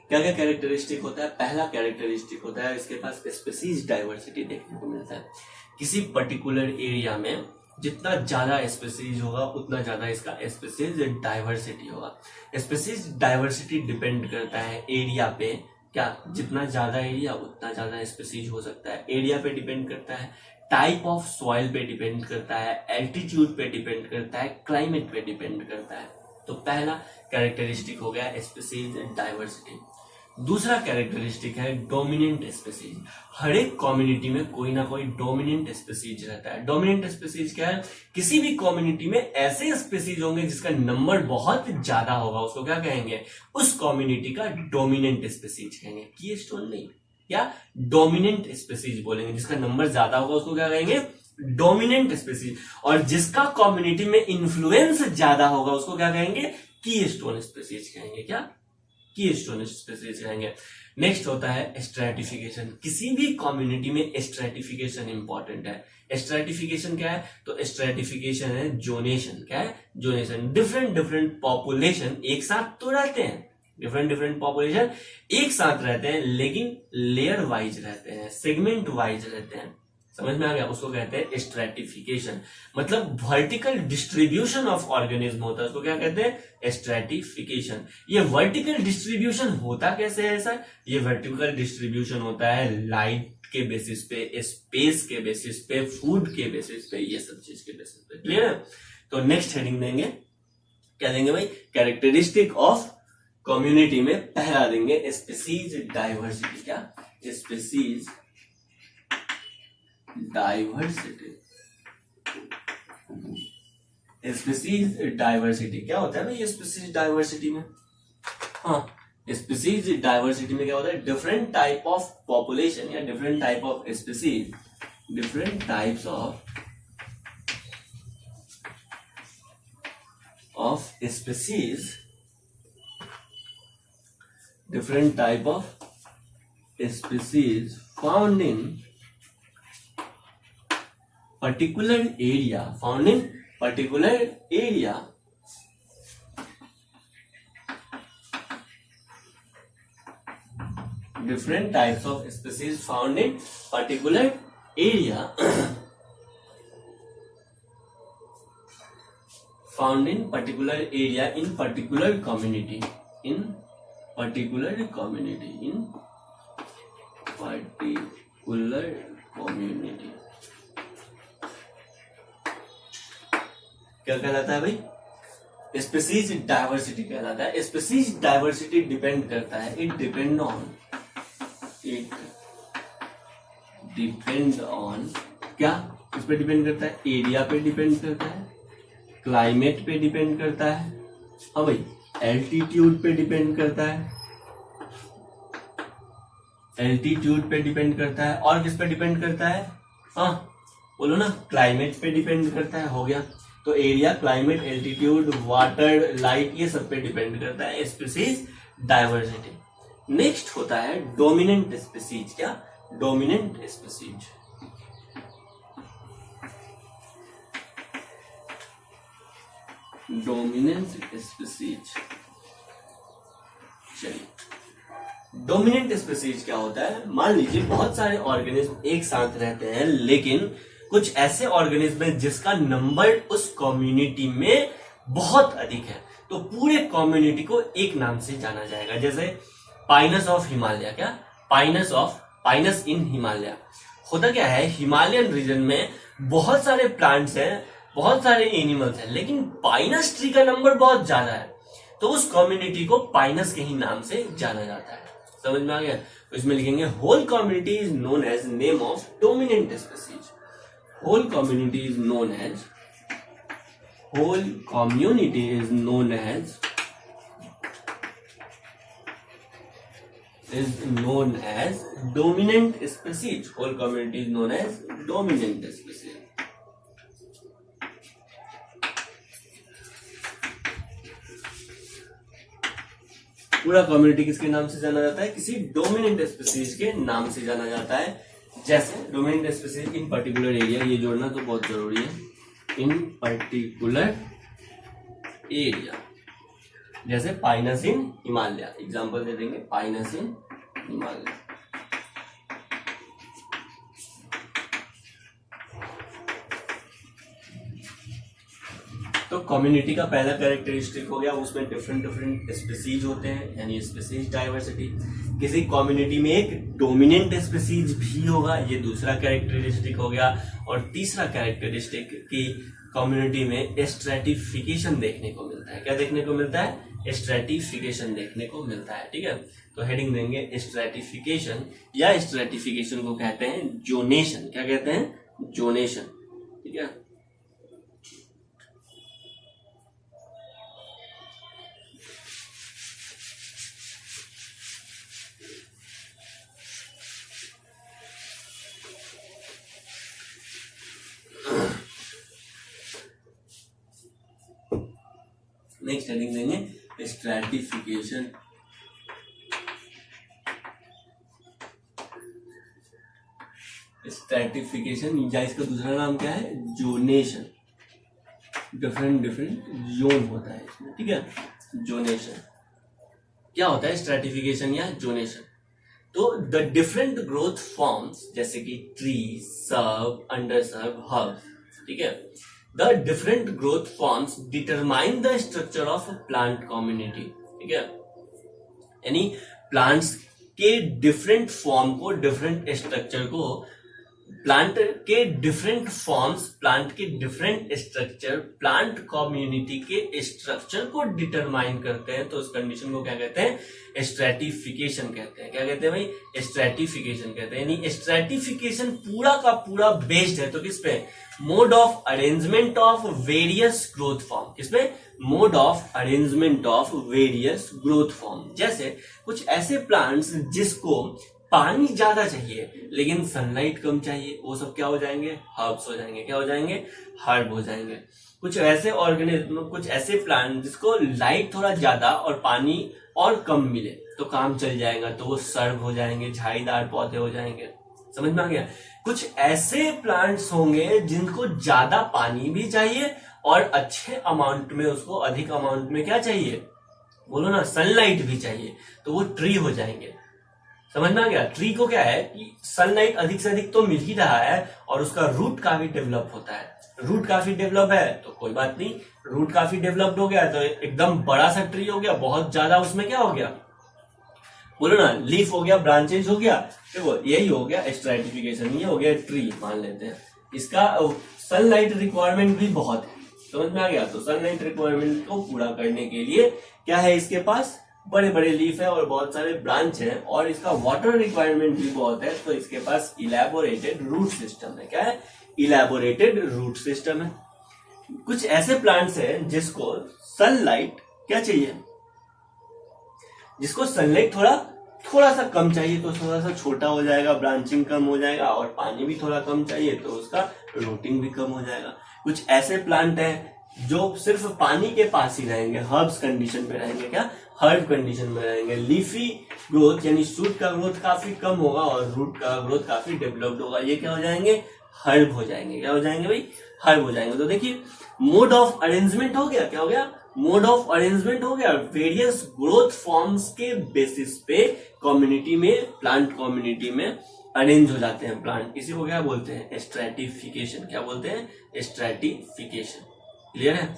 क्या क्या कैरेक्टरिस्टिक होता है? पहला कैरेक्टरिस्टिक होता है इसके पास स्पीसीज डाइवर्सिटी देखने को मिलता है। किसी पर्टिकुलर एरिया में जितना ज्यादा स्पीसीज होगा उतना ज्यादा इसका स्पीसीज डाइवर्सिटी होगा। स्पीसीज डाइवर्सिटी डिपेंड करता है एरिया पे, क्या जितना ज्यादा एरिया उतना ज्यादा स्पीसीज हो सकता है। एरिया पे डिपेंड करता है, टाइप ऑफ सॉइल पे डिपेंड करता है, एल्टीट्यूड पे डिपेंड करता है, क्लाइमेट पे डिपेंड करता है। तो पहला कैरेक्टरिस्टिक हो गया स्पीसीज डाइवर्सिटी। दूसरा कैरेक्टरिस्टिक है डोमिनेंट स्पीसीज। हर एक कम्युनिटी में कोई ना कोई डोमिनेंट स्पीसीज रहता है। डोमिनेंट स्पीसीज क्या है? किसी भी कम्युनिटी में ऐसे स्पीसीज होंगे जिसका नंबर बहुत ज्यादा होगा, उसको क्या कहेंगे? उस कम्युनिटी का डोमिनेंट स्पीसीज कहेंगे। कीस्टोन नहीं, क्या डोमिनेंट स्पीसीज बोलेंगे। जिसका नंबर ज्यादा होगा उसको क्या कहेंगे? Dominant species. और जिसका कम्युनिटी में इन्फ्लुएंस ज्यादा होगा उसको क्या कहेंगे? कीस्टोन स्पीसीज कहेंगे। क्या? कीस्टोन स्पीसीज कहेंगे। नेक्स्ट होता है स्ट्रैटिफिकेशन। किसी भी कम्युनिटी में स्ट्रैटिफिकेशन इंपॉर्टेंट है। स्ट्रैटिफिकेशन क्या है? तो स्ट्रैटिफिकेशन है जोनेशन। क्या है? जोनेशन। डिफरेंट डिफरेंट पॉपुलेशन एक साथ तो रहते हैं, डिफरेंट डिफरेंट पॉपुलेशन एक साथ रहते हैं, लेकिन लेयर वाइज रहते हैं, सेगमेंट वाइज रहते हैं। समझ में आ गया? उसको कहते हैं स्ट्रैटिफिकेशन। मतलब वर्टिकल डिस्ट्रीब्यूशन ऑफ ऑर्गेनिज्म होता है, उसको क्या कहते हैं? स्ट्रैटिफिकेशन। ये वर्टिकल डिस्ट्रीब्यूशन होता कैसे है सर? ये वर्टिकल डिस्ट्रीब्यूशन होता है लाइट के बेसिस पे, स्पेस के बेसिस पे, फूड के बेसिस पे, ये सब चीज के बेसिस पे। क्लियर है? तो नेक्स्ट हेडिंग देंगे, क्या देंगे भाई? कैरेक्टरिस्टिक ऑफ कम्युनिटी में पहला देंगे स्पीसीज डाइवर्सिटी। क्या? Species diversity. स्पीसीज डाइवर्सिटी क्या होता है भाई? स्पीसीज डाइवर्सिटी में, हाँ, स्पीसीज डाइवर्सिटी में क्या होता है? डिफरेंट टाइप ऑफ पॉपुलेशन या different type of species, different types of species, different type of species found in particular area, found in particular area different types of species found in particular area found in particular area in particular community, in particular community, in particular community। क्या कहलाता है भाई? Species diversity कहलाता है। Species diversity depend करता है, it depend on क्या? किस पे डिपेंड करता है? एरिया पे डिपेंड करता है, क्लाइमेट पे डिपेंड करता है, हाँ भाई, एल्टीट्यूड पे डिपेंड करता है, एल्टीट्यूड पे डिपेंड करता है, और किस पे डिपेंड करता है? हाँ बोलो ना, क्लाइमेट पे डिपेंड करता है। हो गया, तो area, climate, altitude, water, light, ये सब पे डिपेंड करता है स्पीसीज डाइवर्सिटी। नेक्स्ट होता है डोमिनेंट स्पीसीज। क्या? Dominant species. Dominant species. चलिए, डोमिनेंट स्पीसीज क्या होता है? मान लीजिए बहुत सारे ऑर्गेनिज्म एक साथ रहते हैं, लेकिन कुछ ऐसे ऑर्गेनिज्म है जिसका नंबर उस कम्युनिटी में बहुत अधिक है, तो पूरे कम्युनिटी को एक नाम से जाना जाएगा। जैसे पाइनस ऑफ हिमालय। क्या? पाइनस इन हिमालय। होता क्या है, हिमालयन रीजन में बहुत सारे प्लांट्स हैं, बहुत सारे एनिमल्स हैं, लेकिन पाइनस ट्री का नंबर बहुत ज्यादा है, तो उस कम्युनिटी को पाइनस के ही नाम से जाना जाता है। समझ में आ गया? तो इसमें लिखेंगे whole community is known as name of dominant species. Whole community is known as dominant species. Whole community is known as dominant species. पूरा कम्युनिटी किसके नाम से जाना जाता है? किसी डोमिनेंट स्पीसीज के नाम से जाना जाता है। जैसे dominant species in particular area, ये जोड़ना तो बहुत जरूरी है। इन पर्टिकुलर एरिया, जैसे पाइनस इन हिमालय, एग्जांपल दे देंगे पाइनस इन हिमालय। तो कम्युनिटी का पहला कैरेक्टरिस्टिक हो गया, उसमें डिफरेंट डिफरेंट स्पीसीज होते हैं, यानी स्पीसीज डाइवर्सिटी। किसी कम्युनिटी में एक डोमिनेंट स्पीसीज भी होगा, ये दूसरा कैरेक्टरिस्टिक हो गया। और तीसरा कैरेक्टरिस्टिक कि कम्युनिटी में स्ट्रेटिफिकेशन देखने को मिलता है। क्या देखने को मिलता है? स्ट्रेटिफिकेशन देखने को मिलता है। ठीक है, तो हेडिंग देंगे स्ट्रेटिफिकेशन, या स्ट्रेटिफिकेशन को कहते हैं जोनेशन। क्या कहते हैं? जोनेशन। ठीक है, नेक्स्ट हेडिंग देंगे स्ट्रैटिफिकेशन। स्ट्रैटिफिकेशन या इसका दूसरा नाम क्या है? जोनेशन। डिफरेंट डिफरेंट जोन होता है इसमें। ठीक है, जोनेशन क्या होता है? स्ट्रैटिफिकेशन या जोनेशन। तो द डिफरेंट ग्रोथ फॉर्म्स, जैसे कि tree, SERB, under SERB, herb. ठीक है, the different growth forms determine the structure of plant community. ठीक है, यानी प्लांट्स के डिफरेंट फॉर्म को, डिफरेंट स्ट्रक्चर को, प्लांट के डिफरेंट फॉर्म्स, प्लांट के डिफरेंट स्ट्रक्चर प्लांट कम्युनिटी के स्ट्रक्चर को डिटरमाइन करते हैं। तो उस कंडीशन को क्या कहते हैं? स्ट्रैटिफिकेशन कहते हैं। क्या कहते हैं भाई? स्ट्रैटिफिकेशन कहते हैं। यानी स्ट्रैटिफिकेशन पूरा का पूरा बेस्ड है तो किस पे? Mode of arrangement of various growth form. किसपे? Mode of arrangement of various growth form. जैसे कुछ ऐसे प्लांट्स जिसको पानी ज्यादा चाहिए लेकिन सनलाइट कम चाहिए, वो सब क्या हो जाएंगे? हर्ब्स हो जाएंगे। क्या हो जाएंगे? हर्ब हो जाएंगे। कुछ ऐसे ऑर्गेनिज्म, कुछ ऐसे प्लांट जिसको लाइट थोड़ा ज्यादा और पानी और कम मिले तो काम चल जाएगा, तो वो सर्ब हो जाएंगे, झाड़ीदार पौधे हो जाएंगे। समझ में आ गया? कुछ ऐसे प्लांट्स होंगे जिनको ज्यादा पानी भी चाहिए और अच्छे अमाउंट में, उसको अधिक अमाउंट में क्या चाहिए? बोलो ना, सनलाइट भी चाहिए, तो वो ट्री हो जाएंगे। समझ में आ गया? ट्री को क्या है कि सनलाइट अधिक से अधिक तो मिल ही रहा है और उसका रूट काफी डेवलप होता है। रूट काफी डेवलप है तो कोई बात नहीं, रूट काफी डेवलप्ड हो गया तो एकदम बड़ा सा ट्री हो गया, बहुत ज्यादा उसमें क्या हो गया? बोलो ना, लीफ हो गया, ब्रांचेज हो गया, देखो यही हो गया स्ट्रैटिफिकेशन। ये हो गया ट्री मान लेते हैं, इसका सनलाइट रिक्वायरमेंट भी बहुत है। समझ में आ गया? तो सनलाइट रिक्वायरमेंट को पूरा करने के लिए क्या है इसके पास? बड़े बड़े लीफ है और बहुत सारे ब्रांच हैं और इसका वाटर रिक्वायरमेंट भी बहुत है, तो इसके पास इलैबोरेटेड रूट सिस्टम है। क्या है? इलैबोरेटेड रूट सिस्टम है। कुछ ऐसे प्लांट्स हैं जिसको सनलाइट क्या चाहिए? जिसको सनलाइट थोड़ा सा कम चाहिए तो थोड़ा सा छोटा हो जाएगा, ब्रांचिंग कम हो जाएगा, और पानी भी थोड़ा कम चाहिए तो उसका रूटिंग भी कम हो जाएगा। कुछ ऐसे प्लांट हैं जो सिर्फ पानी के पास ही रहेंगे, हर्ब्स कंडीशन पे रहेंगे। क्या? हर्ब कंडीशन में रहेंगे। लीफी ग्रोथ यानी शूट का ग्रोथ काफी कम होगा और रूट का ग्रोथ काफी डेवलप्ड होगा। ये क्या हो जाएंगे? हर्ब हो जाएंगे। क्या हो जाएंगे भाई? हर्ब हो जाएंगे। तो देखिए मोड ऑफ अरेंजमेंट हो गया। क्या हो गया? मोड ऑफ अरेंजमेंट हो गया। वेरियस ग्रोथ फॉर्म्स के बेसिस पे कम्युनिटी में, प्लांट कम्युनिटी में अरेंज हो जाते हैं प्लांट। इसी को क्या बोलते हैं? स्ट्रैटिफिकेशन। क्या बोलते हैं? स्ट्रैटिफिकेशन। क्लियर है?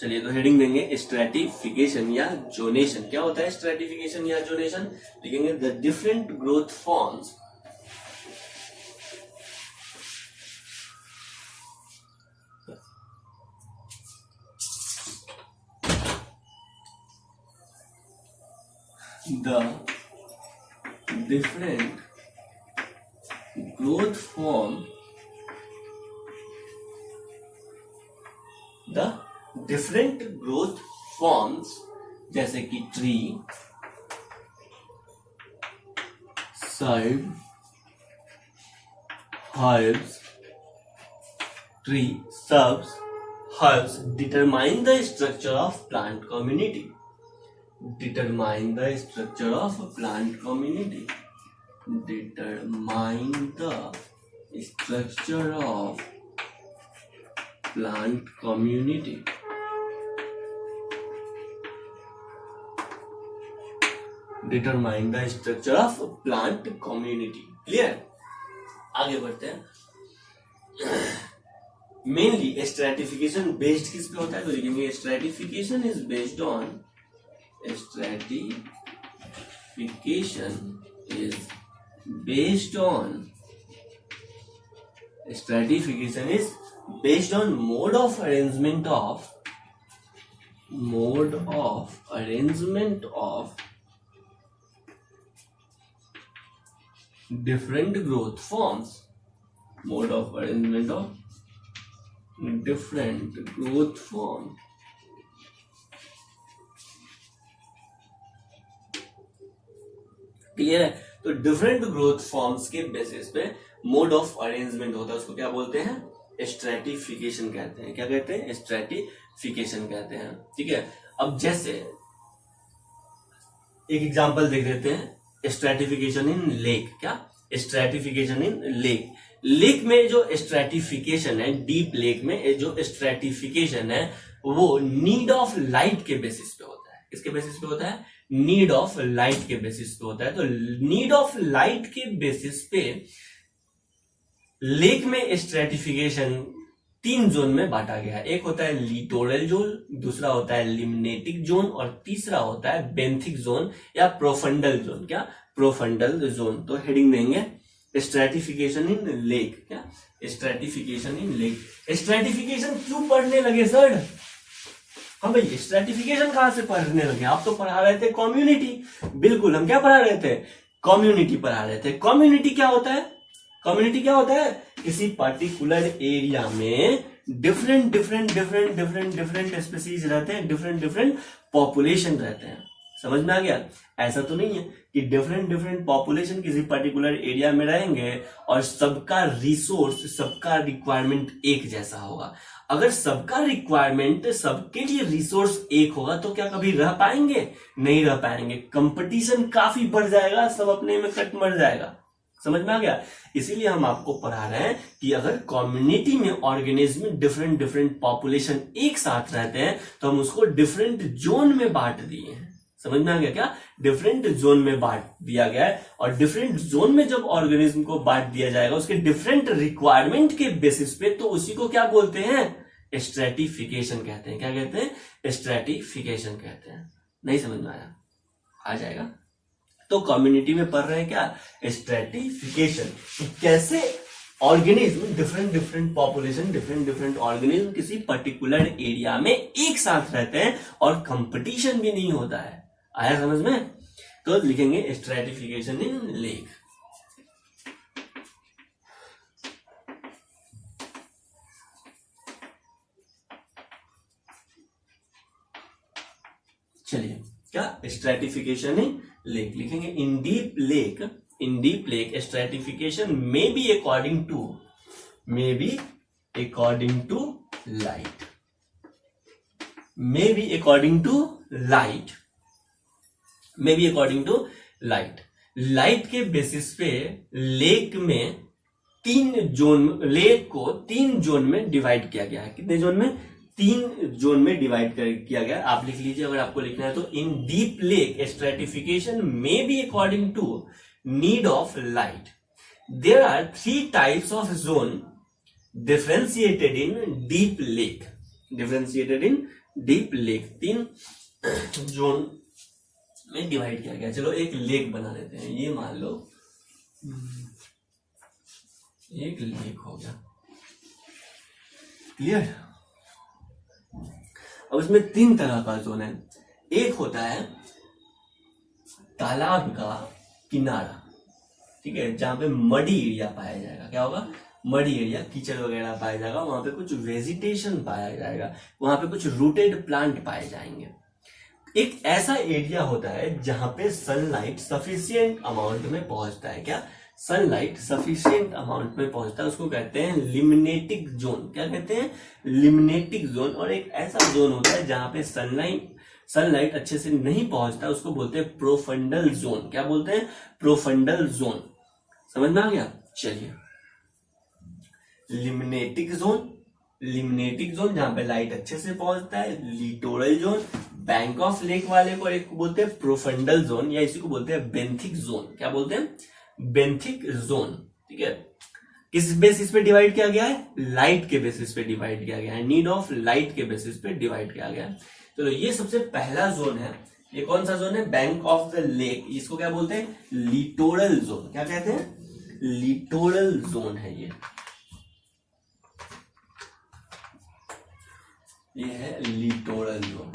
चलिए तो हेडिंग देंगे स्ट्रैटिफिकेशन या जोनेशन। क्या होता है स्ट्रैटिफिकेशन या जोनेशन? लिखेंगे the different growth forms the different growth form the different growth forms जैसे कि tree, SERB, herbs, tree, shrubs, herbs determine the structure of plant community. Determine the structure of a plant community. Determine the structure of plant community. Determine the structure of plant community. Clear, आगे बढ़ते हैं। Mainly stratification based किस पे होता है, तो लिखेंगे stratification is based on stratification is based on mode of arrangement of different growth forms, mode of arrangement of different growth form। Clear है, तो डिफरेंट ग्रोथ फॉर्म्स के बेसिस पे मोड ऑफ अरेंजमेंट होता है, उसको क्या बोलते हैं, स्ट्रेटिफिकेशन कहते हैं। क्या कहते हैं, स्ट्रेटिफिकेशन कहते हैं। ठीक है, अब जैसे एक एग्जांपल देख लेते हैं, स्ट्रेटिफिकेशन इन लेक। क्या, स्ट्रेटिफिकेशन इन लेक। लेक में जो स्ट्रेटिफिकेशन है, डीप लेक में जो स्ट्रेटिफिकेशन है, वो नीड ऑफ लाइट के बेसिस पे होता है। किसके बेसिस पे होता है, नीड ऑफ लाइट के बेसिस पे होता है। तो नीड ऑफ लाइट के बेसिस पे लेक में स्ट्रेटिफिकेशन 3 जोन में बांटा गया है। एक होता है लिटोरल जोन, दूसरा होता है लिम्नेटिक जोन, और तीसरा होता है बेंथिक जोन या प्रोफंडल जोन। क्या, प्रोफंडल जोन। तो हेडिंग देंगे स्ट्रेटिफिकेशन इन लेक। क्या, स्ट्रेटिफिकेशन इन लेक। स्ट्रेटिफिकेशन क्यों पढ़ने लगे सर? हाँ भाई, स्ट्रेटिफिकेशन कहां से पढ़ने लगे? आप तो पढ़ा रहे थे कम्युनिटी। बिल्कुल, हम क्या पढ़ा रहे थे, कम्युनिटी पढ़ा रहे थे। कम्युनिटी क्या होता है, कम्युनिटी क्या होता है, किसी पर्टिकुलर एरिया में डिफरेंट स्पीसीज रहते हैं, डिफरेंट पॉपुलेशन रहते हैं। समझ में आ गया? ऐसा तो नहीं है कि डिफरेंट पॉपुलेशन किसी पर्टिकुलर एरिया में रहेंगे और सबका रिसोर्स, सबका रिक्वायरमेंट एक जैसा होगा। अगर सबका रिक्वायरमेंट, सबके लिए रिसोर्स एक होगा तो क्या कभी रह पाएंगे? नहीं रह पाएंगे। कंपटीशन काफी बढ़ जाएगा, सब अपने में कट मर जाएगा। समझ में आ गया? इसीलिए हम आपको पढ़ा रहे हैं कि अगर कम्युनिटी में ऑर्गेनिज्म डिफरेंट पॉपुलेशन एक साथ रहते हैं तो हम उसको डिफरेंट जोन में बांट दिए हैं। समझ में आ गया? क्या, डिफरेंट जोन में बांट दिया गया है। और डिफरेंट जोन में जब ऑर्गेनिज्म को बांट दिया जाएगा उसके डिफरेंट रिक्वायरमेंट के बेसिस पे, तो उसी को क्या बोलते हैं, स्ट्रेटिफिकेशन कहते हैं। क्या कहते हैं, स्ट्रेटिफिकेशन कहते हैं। नहीं समझ में आया? आ जाएगा। तो कम्युनिटी में पढ़ रहे हैं क्या, स्ट्रेटिफिकेशन। कैसे organism, different population, different organism किसी पर्टिकुलर एरिया में एक साथ रहते हैं और कंपटीशन भी नहीं होता है। आया समझ में? तो लिखेंगे स्ट्रेटिफिकेशन इन लेक। चलिए, क्या, स्ट्रेटिफिकेशन इन लेक लिखेंगे। इन deep lake stratification may be according to light के बेसिस पे लेक में लेक को 3 जोन में डिवाइड किया गया है। कितने जोन में? 3 जोन में डिवाइड किया गया। आप लिख लीजिए अगर आपको लिखना है तो। इन deep lake stratification may be according to need of light. There are 3 types of zone differentiated in deep lake. 3 zone में डिवाइड किया गया। चलो एक लेक बना लेते हैं। ये मान लो एक लेक हो गया। क्लियर? अब इसमें 3 तरह का जोन है। एक होता है तालाब का किनारा, ठीक है, जहां पे मडी एरिया पाया जाएगा। क्या होगा? मडी एरिया, कीचड़ वगैरह पाया जाएगा। वहां पे कुछ वेजिटेशन पाया जाएगा, वहां पे कुछ रूटेड प्लांट पाए जाएंगे। एक ऐसा एरिया होता है जहां पे सनलाइट सफिशिएंट अमाउंट में पहुंचता है। क्या, सनलाइट सफिशिएंट अमाउंट में पहुंचता है, उसको कहते हैं लिम्नेटिक जोन। क्या कहते हैं? Limnetic zone. और एक ऐसा जोन होता है जहां पे सनलाइट अच्छे से नहीं पहुंचता, उसको बोलते हैं प्रोफंडल जोन। क्या बोलते हैं? Profundal zone. समझ में आ गया? चलिए, लिम्नेटिक जोन जहां पे लाइट अच्छे से पहुंचता है। Littoral zone, bank of lake वाले को एक को बोलते हैं प्रोफंडल जोन, या इसी को बोलते हैं बेंथिक जोन। क्या बोलते हैं? Benthic zone. ठीक है, किस बेसिस पे डिवाइड किया गया है? लाइट के बेसिस पे डिवाइड किया गया है, नीड ऑफ लाइट के बेसिस पे डिवाइड किया गया है। चलो ये सबसे पहला जोन है। ये कौन सा जोन है? Bank of the lake. इसको क्या बोलते हैं? Littoral zone. क्या कहते हैं? लिटोरल जोन है ये है लिटोरल जोन।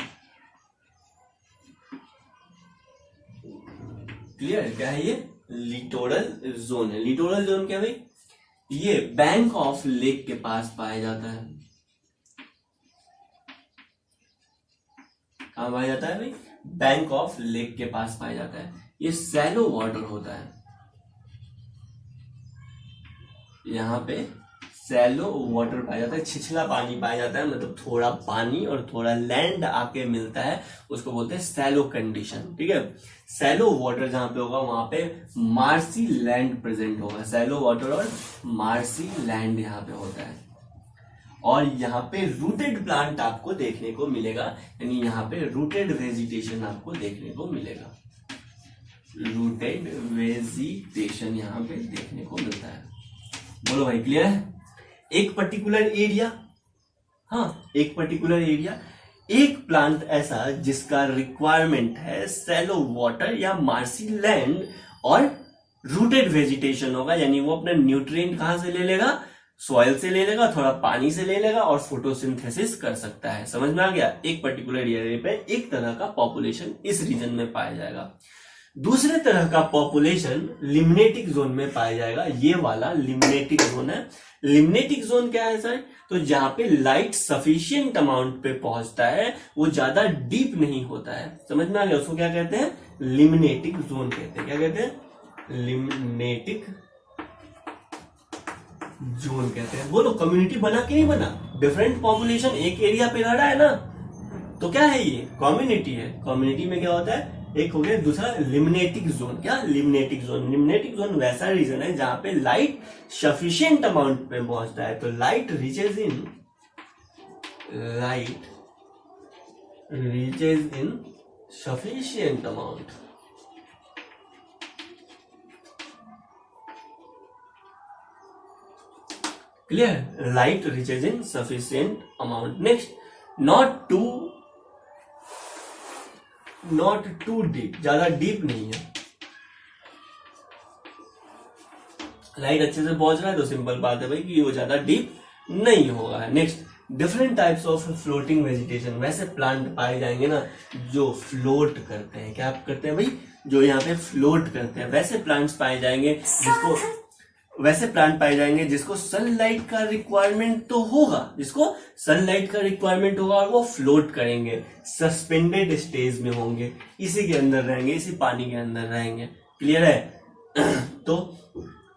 क्लियर? क्या है ये? लिटोरल जोन है। लिटोरल जोन क्या भाई? ये बैंक ऑफ लेक के पास पाया जाता है। कहां पाया जाता है भाई? बैंक ऑफ लेक के पास पाया जाता है। ये सैलो वाटर होता है, यहां पे सैलो वाटर पाया जाता है, छिछला पानी पाया जाता है, मतलब थोड़ा पानी और थोड़ा लैंड आके मिलता है, उसको बोलते हैं सैलो कंडीशन। ठीक है, सैलो वाटर जहां पे होगा वहां पे मार्सी लैंड प्रेजेंट होगा। सैलो वाटर और मार्सी लैंड यहाँ पे होता है, और यहाँ पे रूटेड प्लांट आपको देखने को मिलेगा, यानी यहाँ पे रूटेड वेजिटेशन आपको देखने को मिलेगा। रूटेड वेजिटेशन यहाँ पे देखने को मिलता है। बोलो भाई, क्लियर है? एक पर्टिकुलर एरिया, हाँ एक पर्टिकुलर एरिया, एक प्लांट ऐसा जिसका रिक्वायरमेंट है सैलो वाटर या मार्सी लैंड और रूटेड वेजिटेशन होगा, यानी वो अपने न्यूट्रिएंट कहां से ले लेगा? सॉइल से ले लेगा, थोड़ा पानी से ले लेगा और फोटोसिंथेसिस कर सकता है। समझ में आ गया? एक पर्टिकुलर एरिया पे एक तरह का पॉपुलेशन इस रीजन में पाया जाएगा। दूसरे तरह का पॉपुलेशन लिम्नेटिक जोन में पाया जाएगा। ये वाला लिम्नेटिक जोन है। लिम्नेटिक जोन क्या है सर? तो जहां पे लाइट सफिशिएंट अमाउंट पे पहुंचता है, वो ज्यादा डीप नहीं होता है। समझ में आ गया? उसको क्या कहते हैं? लिम्नेटिक जोन कहते हैं। क्या कहते हैं? लिम्नेटिक जोन कहते हैं। बोलो, कम्युनिटी बना कि नहीं बना? डिफरेंट पॉपुलेशन एक एरिया पे रह रहा है ना, तो क्या है ये? कम्युनिटी है। कम्युनिटी में क्या होता है? एक हो गया, दूसरा लिम्नेटिक जोन। क्या? Limnetic zone. लिम्नेटिक जोन वैसा रीजन है जहां पे लाइट सफिशिएंट अमाउंट पे पहुंचता है, तो light reaches in sufficient amount. Clear? Light reaches in sufficient amount. Next, not too deep, ज्यादा डीप नहीं है। लाइट अच्छे से पहुंच रहा है तो सिंपल बात है भाई कि वो ज्यादा डीप नहीं होगा। Next, different types of floating vegetation. वैसे प्लांट पाए जाएंगे ना जो फ्लोट करते हैं। क्या करते हैं भाई? जो यहाँ पे फ्लोट करते हैं। वैसे प्लांट पाए जाएंगे जिसको सनलाइट का रिक्वायरमेंट तो होगा, और वो फ्लोट करेंगे, सस्पेंडेड स्टेज में होंगे, इसी के अंदर रहेंगे, इसी पानी के अंदर रहेंगे। क्लियर है? तो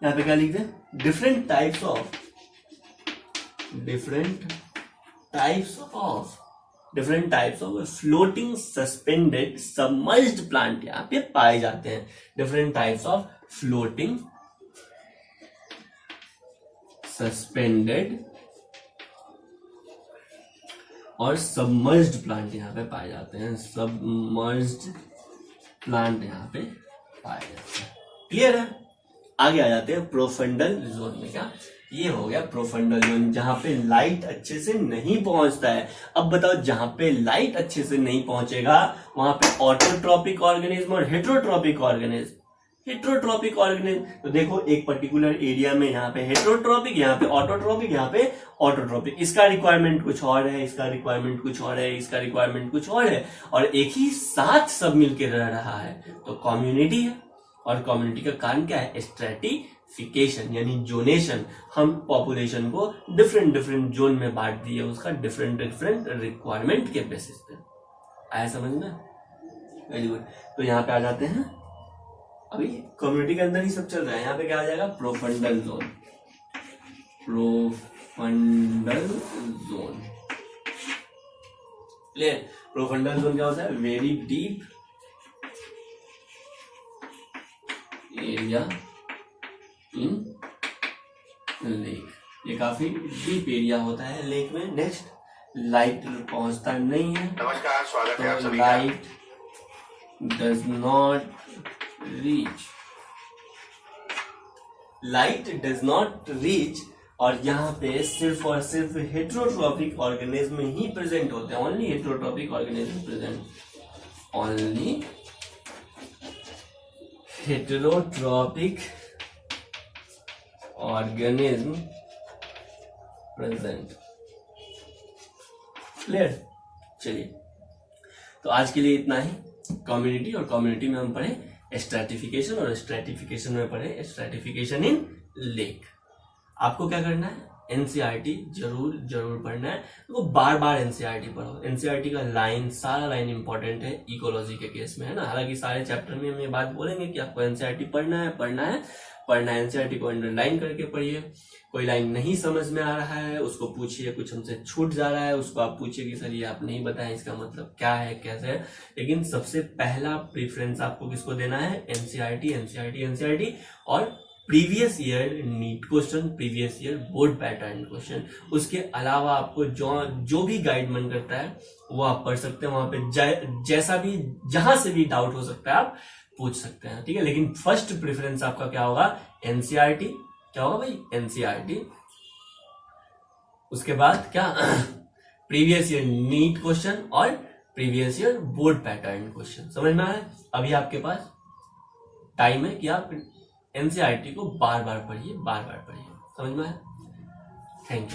यहाँ पे क्या लिख दें? Different types of floating suspended submerged plant यहाँ पे पाए जाते हैं। Different types of floating suspended और सबमर्ज्ड प्लांट यहाँ पे पाए जाते हैं। सबमर्ज्ड प्लांट यहाँ पे पाए जाते हैं। क्लियर है? आगे आ जाते हैं प्रोफंडल जोन में। क्या ये हो गया? प्रोफंडल जोन, जहां पे लाइट अच्छे से नहीं पहुंचता है। अब बताओ, जहां पे लाइट अच्छे से नहीं पहुंचेगा वहां पे ऑटोट्रॉपिक ऑर्गेनिज्म और हेट्रोट्रॉपिक ऑर्गेनिज्म। तो देखो, एक पर्टिकुलर एरिया में यहाँ पे हेट्रोट्रॉपिक, यहाँ पे ऑटोट्रॉपिक, यहाँ पे ऑटोट्रॉपिक। इसका रिक्वायरमेंट कुछ और है, इसका रिक्वायरमेंट कुछ और है, इसका रिक्वायरमेंट कुछ और है, और एक ही साथ सब मिलकर रह रहा है, तो कम्युनिटी है। और कम्युनिटी का कारण क्या है? स्ट्रेटिफिकेशन, यानी जोनेशन। हम पॉपुलेशन को डिफरेंट जोन में बांट दिए, उसका डिफरेंट रिक्वायरमेंट के बेसिस पे। आया समझ में? Very good. तो यहाँ पे आ जाते हैं, अभी कम्युनिटी के अंदर ही सब चल रहा है। यहाँ पे क्या आ जाएगा? Profundal zone. Clear? Profundal zone क्या होता है? Very deep area in lake. ये काफी डीप एरिया होता है लेक में। नेक्स्ट, लाइट पहुंचता नहीं है, नमस्कार, स्वागत है आप तो सभी का। Light does not reach, light does not reach, और यहाँ पे सिर्फ और सिर्फ हेट्रोट्रॉपिक ऑर्गेनिज्म ही प्रेजेंट होते हैं, only heterotrophic organism present, only heterotrophic organism present. Clear? चलिए, तो आज के लिए इतना ही कम्युनिटी, और कम्युनिटी में हम पढ़े स्ट्रैटिफिकेशन, और स्ट्रैटिफिकेशन में पढ़े स्ट्रैटिफिकेशन इन लेक। आपको क्या करना है, एनसीईआरटी जरूर जरूर पढ़ना है, तो बार बार एनसीईआरटी पढ़ो। एनसीईआरटी का लाइन, सारा लाइन इंपॉर्टेंट है इकोलॉजी के केस में, है ना। हालांकि सारे चैप्टर में हम ये बात बोलेंगे कि आपको एनसीईआरटी पढ़ना है। एनसीईआरटी को अंडरलाइन करके पढ़िए। कोई लाइन नहीं समझ में आ रहा है उसको पूछिए, कुछ हमसे छूट जा रहा है उसको आप पूछिए कि सर ये आप नहीं बताएं, इसका मतलब क्या है, कैसे है। लेकिन सबसे पहला प्रेफरेंस आपको किसको देना है, एनसीईआरटी, और previous year NEET question, previous year board pattern question. उसके अलावा आपको जो भी गाइड मन करता है वो आप पढ़ सकते हैं, वहां पे जैसा भी, जहां से भी डाउट हो सकता है आप पूछ सकते हैं, ठीक है। लेकिन फर्स्ट प्रेफरेंस आपका क्या होगा, एनसीईआरटी। क्या होगा भाई, एनसीईआरटी। उसके बाद क्या, प्रीवियस ईयर नीट क्वेश्चन और previous year board pattern question. समझ में आ रहा है? अभी आपके पास टाइम है कि आप एनसीईआरटी को बार बार पढ़िए, समझ में आया? Thank you.